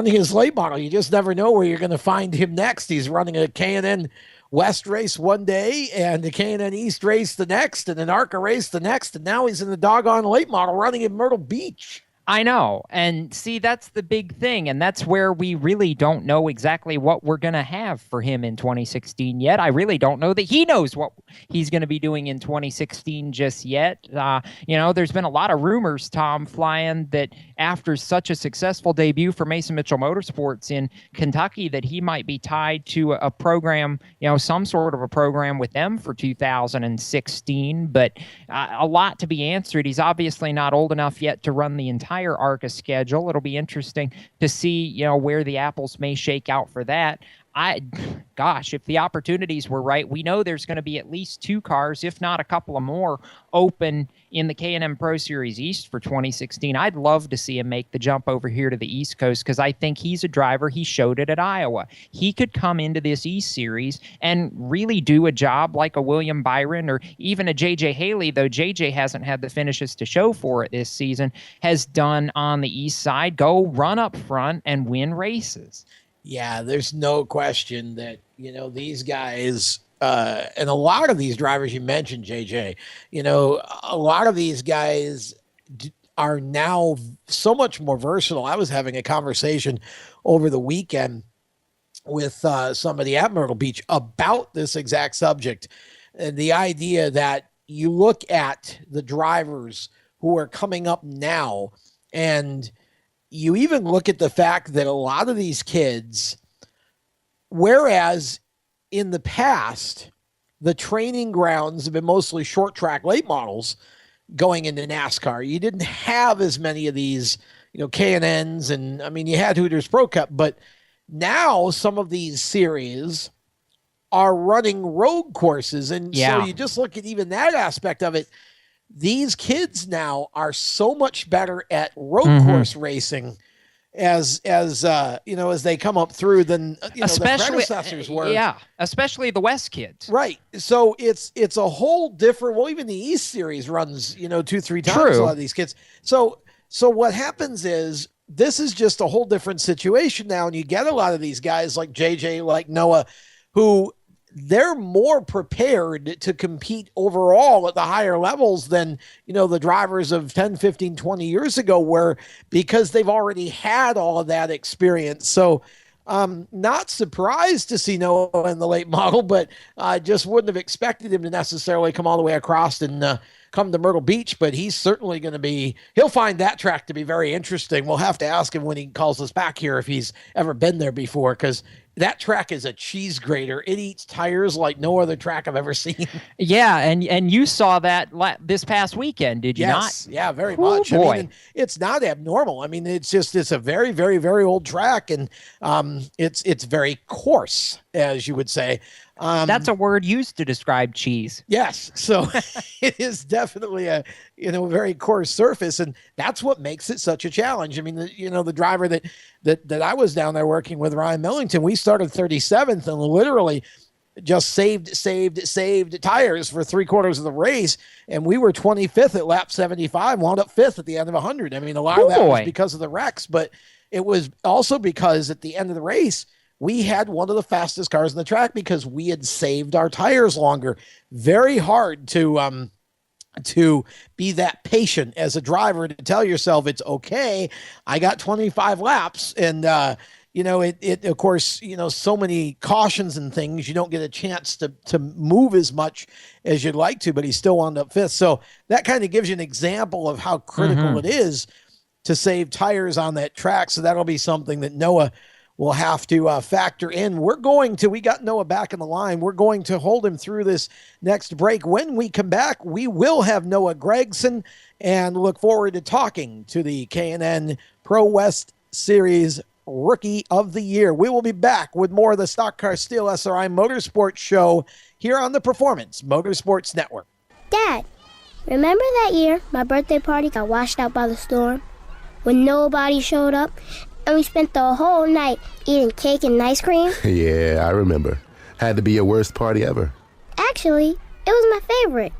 his late model. You just never know where you're going to find him next. He's running a K&N West race one day and a K&N East race the next and an ARCA race the next. And now he's in the doggone late model running in Myrtle Beach. I know. And see, that's the big thing. And that's where we really don't know exactly what we're going to have for him in 2016 yet. I really don't know that he knows what he's going to be doing in 2016 just yet. There's been a lot of rumors, Tom, flying that after such a successful debut for Mason Mitchell Motorsports in Kentucky, that he might be tied to a program, some sort of a program with them for 2016. But a lot to be answered. He's obviously not old enough yet to run the entire ARCA schedule. It'll be interesting to see, where the apples may shake out for that. If the opportunities were right, we know there's going to be at least 2 cars, if not a couple of more, open in the K&N Pro Series East for 2016. I'd love to see him make the jump over here to the East Coast, because I think he's a driver. He showed it at Iowa. He could come into this East Series and really do a job like a William Byron or even a J.J. Haley, though J.J. hasn't had the finishes to show for it this season, has done on the East side. Go run up front and win races. Yeah, there's no question that, these guys, and a lot of these drivers you mentioned, JJ, a lot of these guys are now so much more versatile. I was having a conversation over the weekend with somebody at Myrtle Beach about this exact subject, and the idea that you look at the drivers who are coming up now, and you even look at the fact that a lot of these kids, whereas in the past, the training grounds have been mostly short track late models going into NASCAR. You didn't have as many of these, K&Ns, and I mean, you had Hooters Pro Cup, but now some of these series are running road courses. And so you just look at even that aspect of it. These kids now are so much better at road course racing as they come up through than especially the predecessors were. Yeah, especially the West kids. Right. So it's a whole different. Well, even the East Series runs 2-3 times. True. A lot of these kids. So So what happens is this is just a whole different situation now. And you get a lot of these guys like JJ, like Noah, who they're more prepared to compete overall at the higher levels than, the drivers of 10, 15, 20 years ago were, because they've already had all of that experience. So not surprised to see Noah in the late model, but I just wouldn't have expected him to necessarily come all the way across and come to Myrtle Beach, but he's certainly going to he'll find that track to be very interesting. We'll have to ask him when he calls us back here if he's ever been there before, because that track is a cheese grater. It eats tires like no other track I've ever seen. Yeah, and you saw that this past weekend, did you not? Yeah, very much. Boy. I mean, it's not abnormal. I mean, it's a very, very, very old track, and it's very coarse, as you would say. That's a word used to describe cheese. Yes. So it is definitely a very coarse surface, and that's what makes it such a challenge. I mean, the driver that I was down there working with, Ryan Millington, we started 37th and literally just saved tires for 3/4 of the race, and we were 25th at lap 75, wound up 5th at the end of 100. I mean, a lot of that was because of the wrecks, but it was also because at the end of the race, we had one of the fastest cars in the track because we had saved our tires longer. Very hard to be that patient as a driver, to tell yourself it's okay, I got 25 laps. And, it of course, so many cautions and things, you don't get a chance to move as much as you'd like to, but he still wound up 5th. So that kind of gives you an example of how critical it is to save tires on that track. So that'll be something that Noah will have to factor in. We got Noah back in the line. We're going to hold him through this next break. When we come back, we will have Noah Gregson, and look forward to talking to the K&N Pro West Series Rookie of the Year. We will be back with more of the Stock Car Steel SRI Motorsports Show here on the Performance Motorsports Network. Dad, remember that year my birthday party got washed out by the storm when nobody showed up? And we spent the whole night eating cake and ice cream? Yeah, I remember. Had to be your worst party ever. Actually, it was my favorite.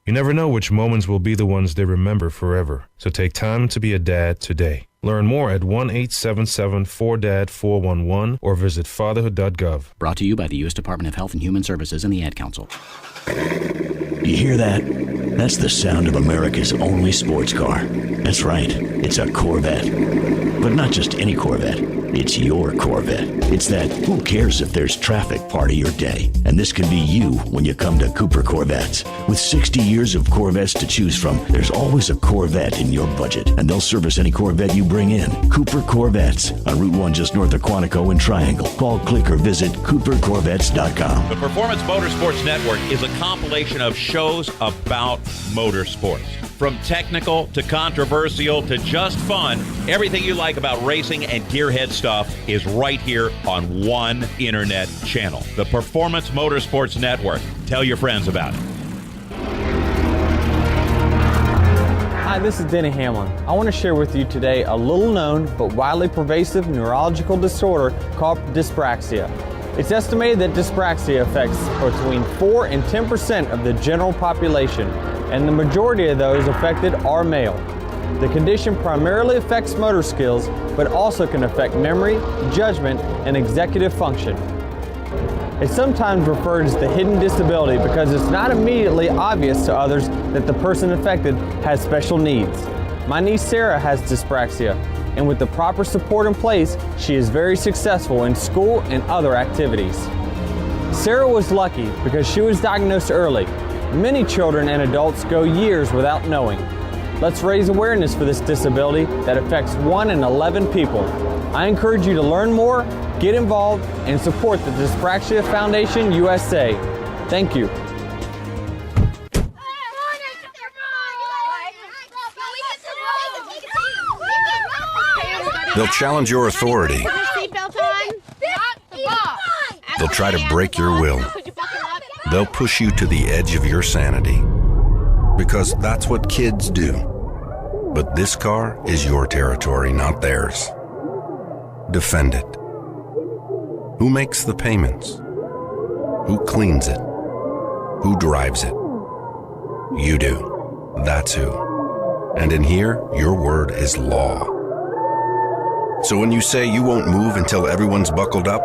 You never know which moments will be the ones they remember forever. So take time to be a dad today. Learn more at 1-877-4DAD-411 or visit fatherhood.gov. Brought to you by the U.S. Department of Health and Human Services and the Ad Council. You hear that? That's the sound of America's only sports car. That's right, it's a Corvette. But not just any Corvette, it's your Corvette. It's that who cares if there's traffic part of your day. And this can be you when you come to Cooper Corvettes. With 60 years of Corvettes to choose from, there's always a Corvette in your budget. And they'll service any Corvette you bring in. Cooper Corvettes on Route 1 just north of Quantico and Triangle. Call, click, or visit CooperCorvettes.com. The Performance Motorsports Network is a compilation of shows about motorsports. From technical to controversial to just fun, everything you like about racing and gearhead stuff is right here on one internet channel. The Performance Motorsports Network. Tell your friends about it. Hi, this is Denny Hamlin. I want to share with you today a little known but widely pervasive neurological disorder called dyspraxia. It's estimated that dyspraxia affects between 4 and 10% of the general population, and the majority of those affected are male. The condition primarily affects motor skills, but also can affect memory, judgment, and executive function. It's sometimes referred as the hidden disability because it's not immediately obvious to others that the person affected has special needs. My niece Sarah has dyspraxia, and with the proper support in place, she is very successful in school and other activities. Sarah was lucky because she was diagnosed early. Many children and adults go years without knowing. Let's raise awareness for this disability that affects 1 in 11 people. I encourage you to learn more, get involved, and support the Dyspraxia Foundation USA. Thank you. They'll challenge your authority. They'll try to break your will. They'll push you to the edge of your sanity. Because that's what kids do. But this car is your territory, not theirs. Defend it. Who makes the payments? Who cleans it? Who drives it? You do. That's who. And in here, your word is law. So when you say you won't move until everyone's buckled up,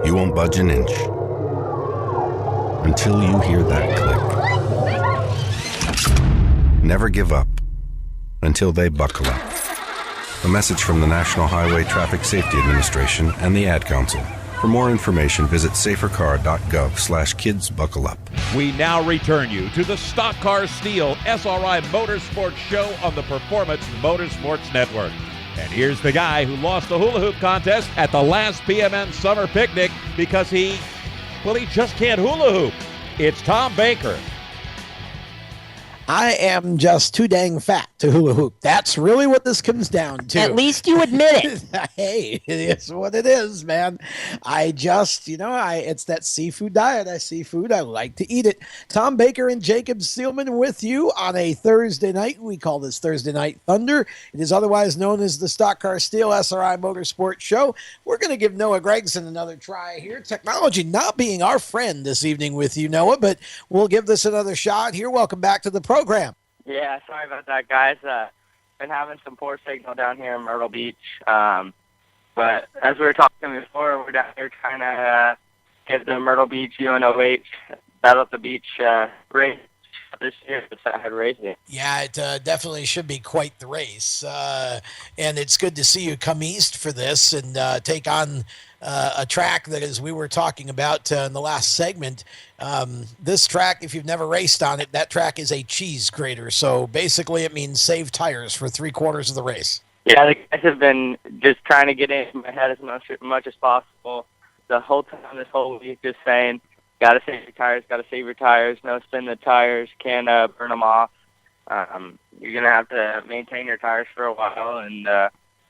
you won't budge an inch. Until you hear that click. Never give up until they buckle up. A message from the National Highway Traffic Safety Administration and the Ad Council. For more information, visit safercar.gov/kidsbuckleup. We now return you to the Stock Car Steel SRI Motorsports Show on the Performance Motorsports Network. And here's the guy who lost the hula hoop contest at the last PMN Summer Picnic because he just can't hula hoop. It's Tom Baker. I am just too dang fat to hula hoop. That's really what this comes down to. At least you admit it. Hey, it is what it is, man. I just, it's that seafood diet. I see food. I like to eat it. Tom Baker and Jacob Steelman with you on a Thursday night. We call this Thursday Night Thunder. It is otherwise known as the Stock Car Steel SRI Motorsports Show. We're going to give Noah Gregson another try here. Technology not being our friend this evening with you, Noah, but we'll give this another shot here. Welcome back to the program. Yeah, sorry about that, guys. Been having some poor signal down here in Myrtle Beach. But as we were talking before, we're down here trying to get the Myrtle Beach UNOH Battle at the Beach race this year. It's head racing. Yeah, it definitely should be quite the race. And it's good to see you come east for this and take on a track that, as we were talking about in the last segment, this track, if you've never raced on it, that track is a cheese grater. So basically it means save tires for 3/4 of the race. Yeah, the guys have been just trying to get into my head as much as possible the whole time this whole week, just saying, got to save your tires, no spin the tires, can't burn them off. You're going to have to maintain your tires for a while, and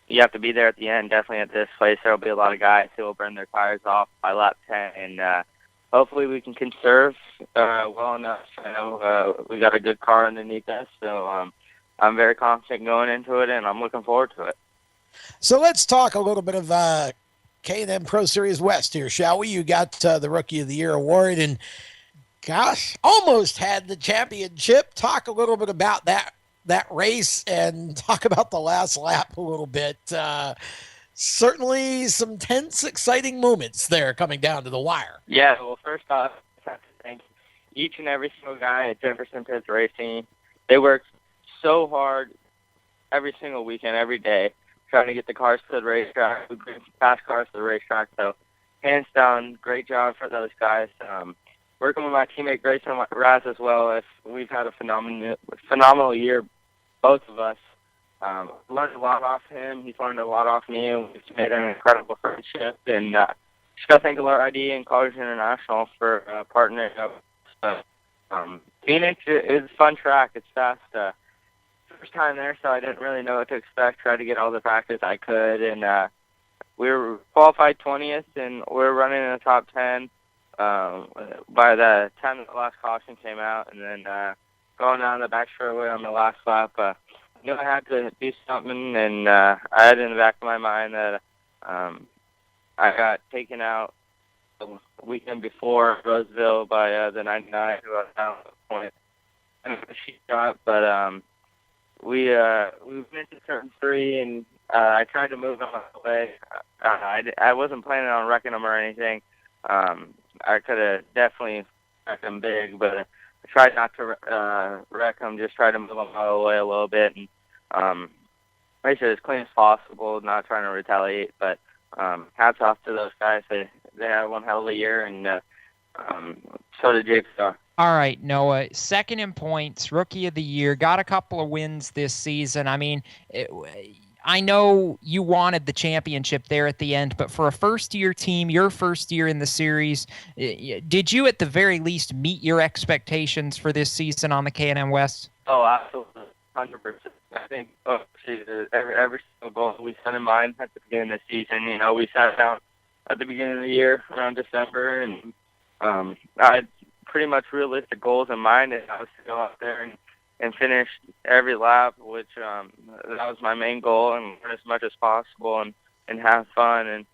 you have to be there at the end. Definitely at this place, there will be a lot of guys who will burn their tires off by lap 10, and hopefully we can conserve well enough. I know we got a good car underneath us, so I'm very confident going into it, and I'm looking forward to it. So let's talk a little bit of K&M Pro Series West here, shall we? You got the Rookie of the Year award, and gosh, almost had the championship. Talk a little bit about that race and talk about the last lap a little bit. Certainly some tense, exciting moments there coming down to the wire. Yeah, well, first off, I have to thank each and every single guy at Jefferson Pitts Racing. They worked so hard every single weekend, every day, trying to get the cars to the racetrack. We bring fast cars to the racetrack, so hands down, great job for those guys. Working with my teammate Grayson Raz as well, we've had a phenomenal year, both of us. Learned a lot off him. He's learned a lot off me, and we've made an incredible friendship. And just got to thank Alert ID and College International for partnering up. Phoenix is a fun track. It's fast. First time there, so I didn't really know what to expect. Tried to get all the practice I could, and we were qualified 20th, and we were running in the top 10 by the time that the last caution came out, and then going down the back straightaway on the last lap. I knew I had to do something, and I had in the back of my mind that I got taken out the weekend before Roseville by the 99, who was down at the point, and she shot, but we went to turn 3, and I tried to move them out of the way. I wasn't planning on wrecking them or anything. I could have definitely wrecked them big, but I tried not to wreck them, just tried to move them out of the way a little bit, and make it as clean as possible, not trying to retaliate. But hats off to those guys. They had one hell of a year, and so did Jake Starr. All right, Noah, second in points, Rookie of the Year, got a couple of wins this season. I mean, I know you wanted the championship there at the end, but for a first-year team, your first year in the series, did you at the very least meet your expectations for this season on the K&M West? Oh, absolutely, 100%. I think every single goal we set in mind at the beginning of the season, we sat down at the beginning of the year around December, and I had pretty much realistic goals in mind, and I was to go out there and finish every lap, which that was my main goal, and learn as much as possible and have fun. And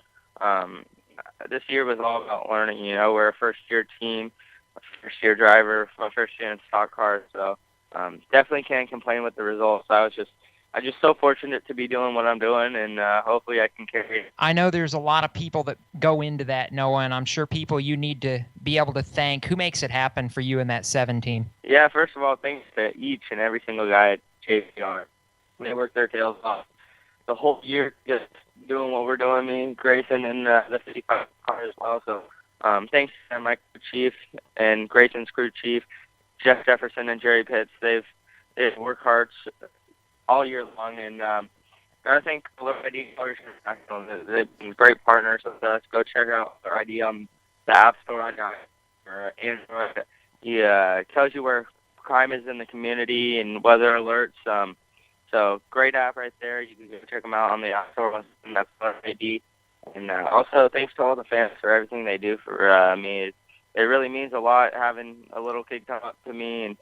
this year was all about learning. We're a first-year team, a first-year driver, my first year in stock cars, so definitely can't complain with the results. I'm just so fortunate to be doing what I'm doing, and hopefully I can carry it. I know there's a lot of people that go into that, Noah, and I'm sure people you need to be able to thank. Who makes it happen for you in that 17? Yeah, first of all, thanks to each and every single guy at JPR. They work their tails off the whole year just doing what we're doing, me and Grayson and the 55 car as well. So thanks to my crew chief and Grayson's crew chief, Jeff Jefferson and Jerry Pitts. They work hard all year long, and I think ID Colors International, they've been great partners with us. Go check out their ID on the App Store on Android. He tells you where crime is in the community and weather alerts. So great app right there. You can go check them out on the App Store, and that's our ID. And also thanks to all the fans for everything they do for me. It really means a lot having a little kid come up to me and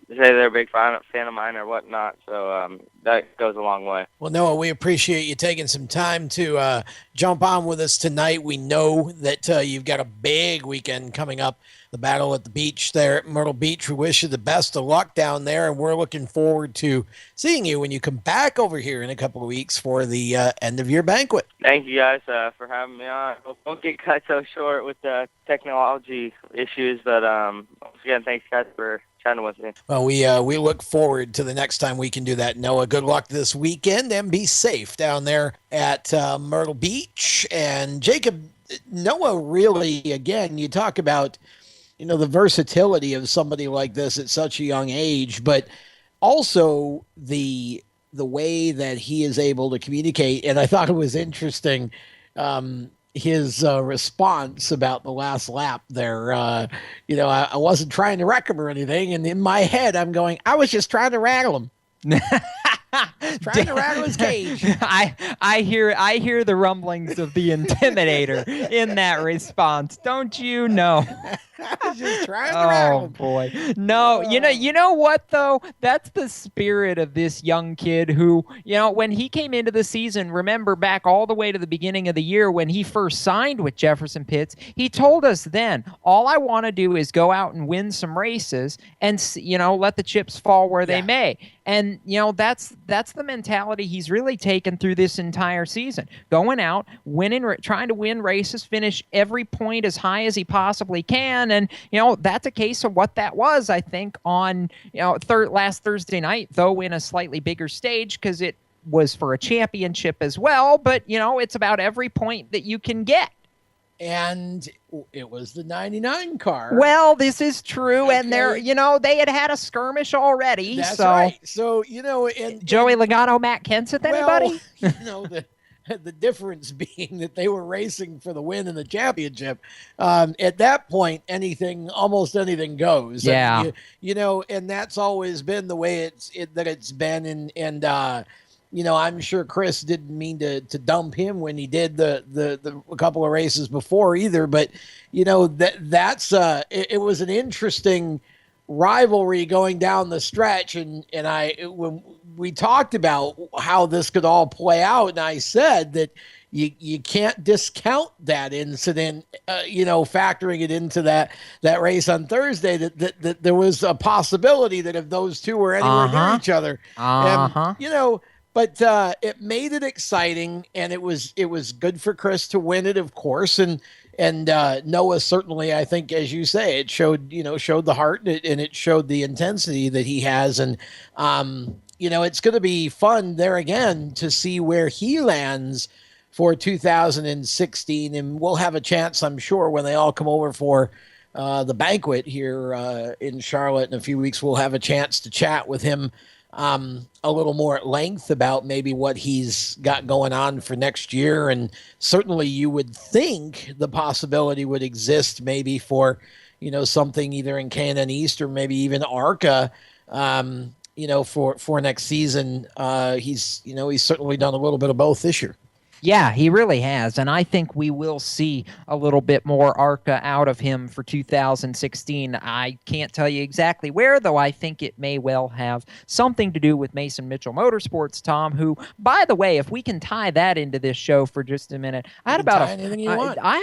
say they're a big fan of mine or whatnot. So that goes a long way. Well, Noah, we appreciate you taking some time to jump on with us tonight. We know that you've got a big weekend coming up, the Battle at the Beach there at Myrtle Beach. We wish you the best of luck down there, and we're looking forward to seeing you when you come back over here in a couple of weeks for the end-of-year banquet. Thank you guys for having me on. Don't get cut so short with the technology issues, but once again, thanks guys for chatting with me. Well, we look forward to the next time we can do that, Noah. Good luck this weekend, and be safe down there at Myrtle Beach. And Jacob, Noah, really, again, you talk about the versatility of somebody like this at such a young age, but also the way that he is able to communicate. And I thought it was interesting, his response about the last lap there. I wasn't trying to wreck him or anything. And in my head, I'm going, I was just trying to rattle him. Trying to rattle his cage. I hear the rumblings of the Intimidator in that response. Don't you know? Just trying to rattle him. Oh boy. No, you know what though? That's the spirit of this young kid who, when he came into the season, remember back all the way to the beginning of the year when he first signed with Jefferson Pitts, he told us then, all I want to do is go out and win some races and let the chips fall where they may. And that's the mentality he's really taken through this entire season. Going out, winning, trying to win races, finish every point as high as he possibly can. And that's a case of what that was, I think, on last Thursday night, though in a slightly bigger stage because it was for a championship as well. But it's about every point that you can get. And it was the 99 car. Well, this is true. Okay. And they had a skirmish already. That's right. So, and Joey Logano, Matt Kenseth, anybody? The difference being that they were racing for the win in the championship. At that point, almost anything goes. Yeah. And that's always been the way it's been. And I'm sure Chris didn't mean to dump him when he did the a couple of races before either, but that's it was an interesting rivalry going down the stretch, and when we talked about how this could all play out, and I said that you can't discount that incident, factoring it into that race on Thursday, that there was a possibility that if those two were anywhere near each other, but it made it exciting, and it was good for Chris to win it, of course, and Noah certainly, I think, as you say, it showed the heart, and it showed the intensity that he has, and it's going to be fun there again to see where he lands for 2016, and we'll have a chance, I'm sure, when they all come over for the banquet here in Charlotte in a few weeks, we'll have a chance to chat with him a little more at length about maybe what he's got going on for next year. And certainly you would think the possibility would exist maybe for, something either in K&N East or maybe even ARCA, for next season. He's certainly done a little bit of both this year. Yeah, he really has, and I think we will see a little bit more ARCA out of him for 2016. I can't tell you exactly where, though I think it may well have something to do with Mason Mitchell Motorsports, Tom, who, by the way, if we can tie that into this show for just a minute, I had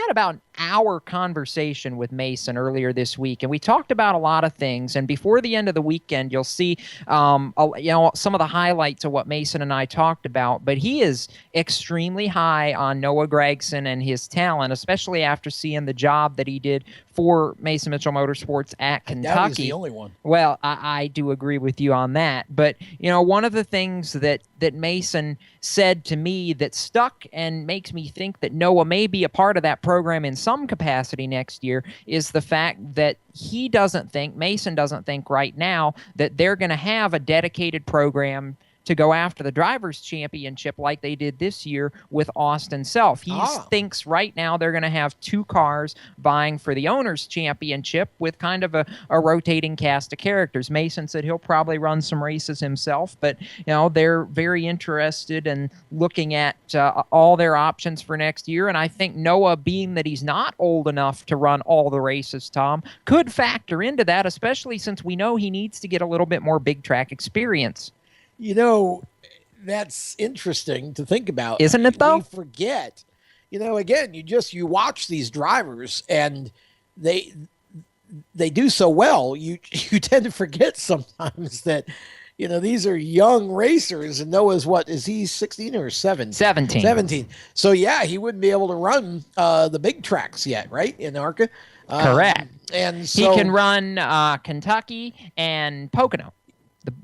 about hour conversation with Mason earlier this week, and we talked about a lot of things. And before the end of the weekend, you'll see, some of the highlights of what Mason and I talked about. But he is extremely high on Noah Gragson and his talent, especially after seeing the job that he did for Mason Mitchell Motorsports at Kentucky. I doubt he's the only one. Well, I do agree with you on that. But, one of the things that Mason said to me that stuck and makes me think that Noah may be a part of that program in some capacity next year is the fact that Mason doesn't think right now that they're going to have a dedicated program to go after the Drivers' Championship like they did this year with Austin Self. He thinks right now they're going to have 2 cars vying for the Owners' Championship with kind of a rotating cast of characters. Mason said he'll probably run some races himself, but they're very interested in looking at all their options for next year. And I think Noah, being that he's not old enough to run all the races, Tom, could factor into that, especially since we know he needs to get a little bit more big track experience. That's interesting to think about. Isn't it, though? We forget. Again, you watch these drivers and they do so well. You tend to forget sometimes that, these are young racers, and Noah's is he 16 or 17? 17. So yeah, he wouldn't be able to run the big tracks yet, right? In ARCA. Correct. And so he can run Kentucky and Pocono.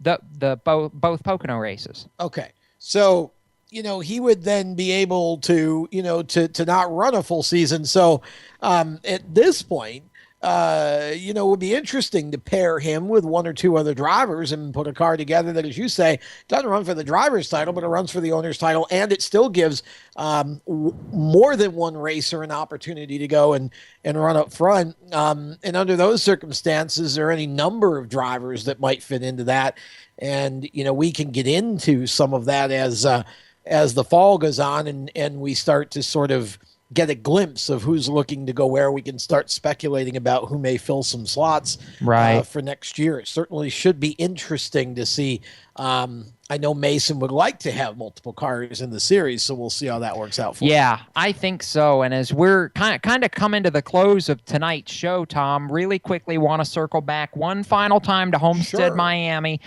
Both Pocono races. Okay. So, he would then be able to, to not run a full season. So, at this point, it would be interesting to pair him with 1 or 2 other drivers and put a car together that, as you say, doesn't run for the driver's title, but it runs for the owner's title. And it still gives more than one racer an opportunity to go and run up front. And under those circumstances, there are any number of drivers that might fit into that. And, we can get into some of that as the fall goes on and we start to sort of get a glimpse of who's looking to go where. We can start speculating about who may fill some slots for next year. It certainly should be interesting to see. I know Mason would like to have multiple cars in the series, so we'll see how that works out for him. Yeah, I think so. And as we're kind of coming to the close of tonight's show, Tom, really quickly want to circle back one final time to Homestead, Miami.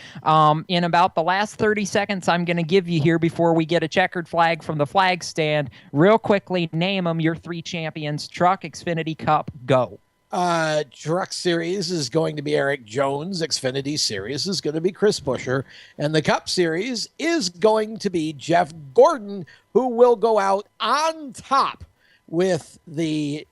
In about the last 30 seconds I'm going to give you here before we get a checkered flag from the flag stand, real quickly name them your 3 champions. Truck, Xfinity, Cup, go. Truck Series is going to be Eric Jones. Xfinity Series is going to be Chris Buescher. And the Cup Series is going to be Jeff Gordon, who will go out on top with the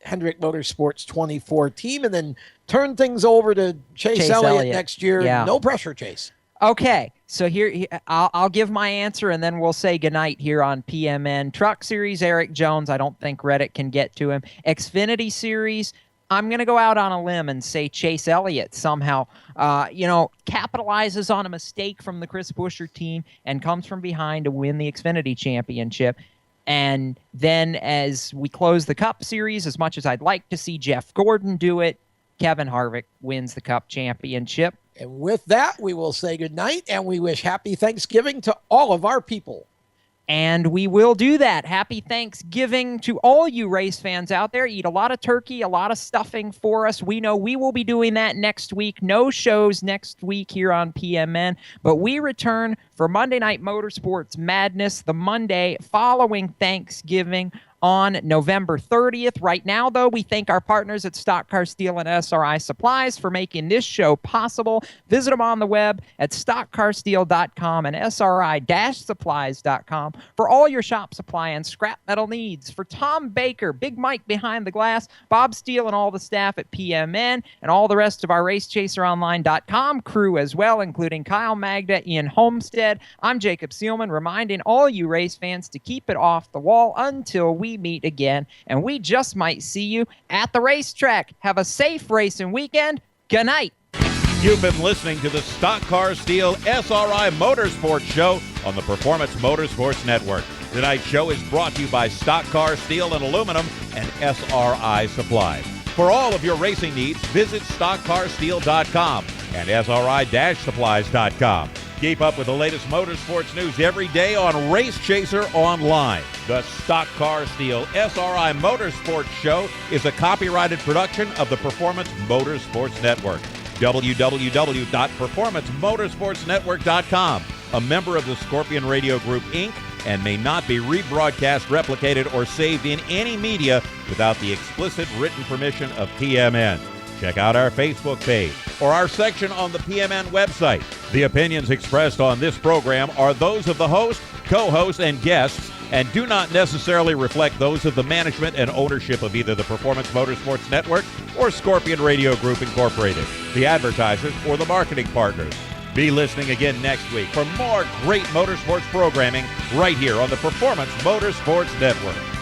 Hendrick Motorsports 24 team and then turn things over to Chase Elliott next year. Yeah. No pressure, Chase. Okay, so here I'll give my answer, and then we'll say goodnight here on PMN. Truck Series, Eric Jones. I don't think Reddick can get to him. Xfinity Series, I'm going to go out on a limb and say Chase Elliott somehow, capitalizes on a mistake from the Chris Buescher team and comes from behind to win the Xfinity Championship. And then as we close the Cup Series, as much as I'd like to see Jeff Gordon do it, Kevin Harvick wins the Cup Championship. And with that, we will say goodnight, and we wish happy Thanksgiving to all of our people. And we will do that. Happy Thanksgiving to all you race fans out there. Eat a lot of turkey, a lot of stuffing for us. We know we will be doing that next week. No shows next week here on PMN, but we return for Monday Night Motorsports Madness the Monday following Thanksgiving on November 30th. Right now, though, we thank our partners at Stock Car Steel and SRI Supplies for making this show possible. Visit them on the web at stockcarsteel.com and SRI-supplies.com for all your shop supply and scrap metal needs. For Tom Baker, Big Mike behind the glass, Bob Steele and all the staff at PMN, and all the rest of our RaceChaserOnline.com crew as well, including Kyle Magda, Ian Homestead, I'm Jacob Seelman, reminding all you race fans to keep it off the wall until we meet again, and we just might see you at the racetrack. Have a safe racing weekend. Good night. You've been listening to the Stock Car Steel SRI Motorsports Show on the Performance Motorsports Network. Tonight's show is brought to you by Stock Car Steel and Aluminum and SRI Supplies. For all of your racing needs, visit stockcarsteel.com and SRI-supplies.com. Keep up with the latest motorsports news every day on Race Chaser Online. The Stock Car Steel SRI Motorsports Show is a copyrighted production of the Performance Motorsports Network. www.performancemotorsportsnetwork.com, a member of the Scorpion Radio Group, Inc., and may not be rebroadcast, replicated, or saved in any media without the explicit written permission of PMN. Check out our Facebook page or our section on the PMN website. The opinions expressed on this program are those of the host, co-host, and guests, and do not necessarily reflect those of the management and ownership of either the Performance Motorsports Network or Scorpion Radio Group Incorporated, the advertisers, or the marketing partners. Be listening again next week for more great motorsports programming right here on the Performance Motorsports Network.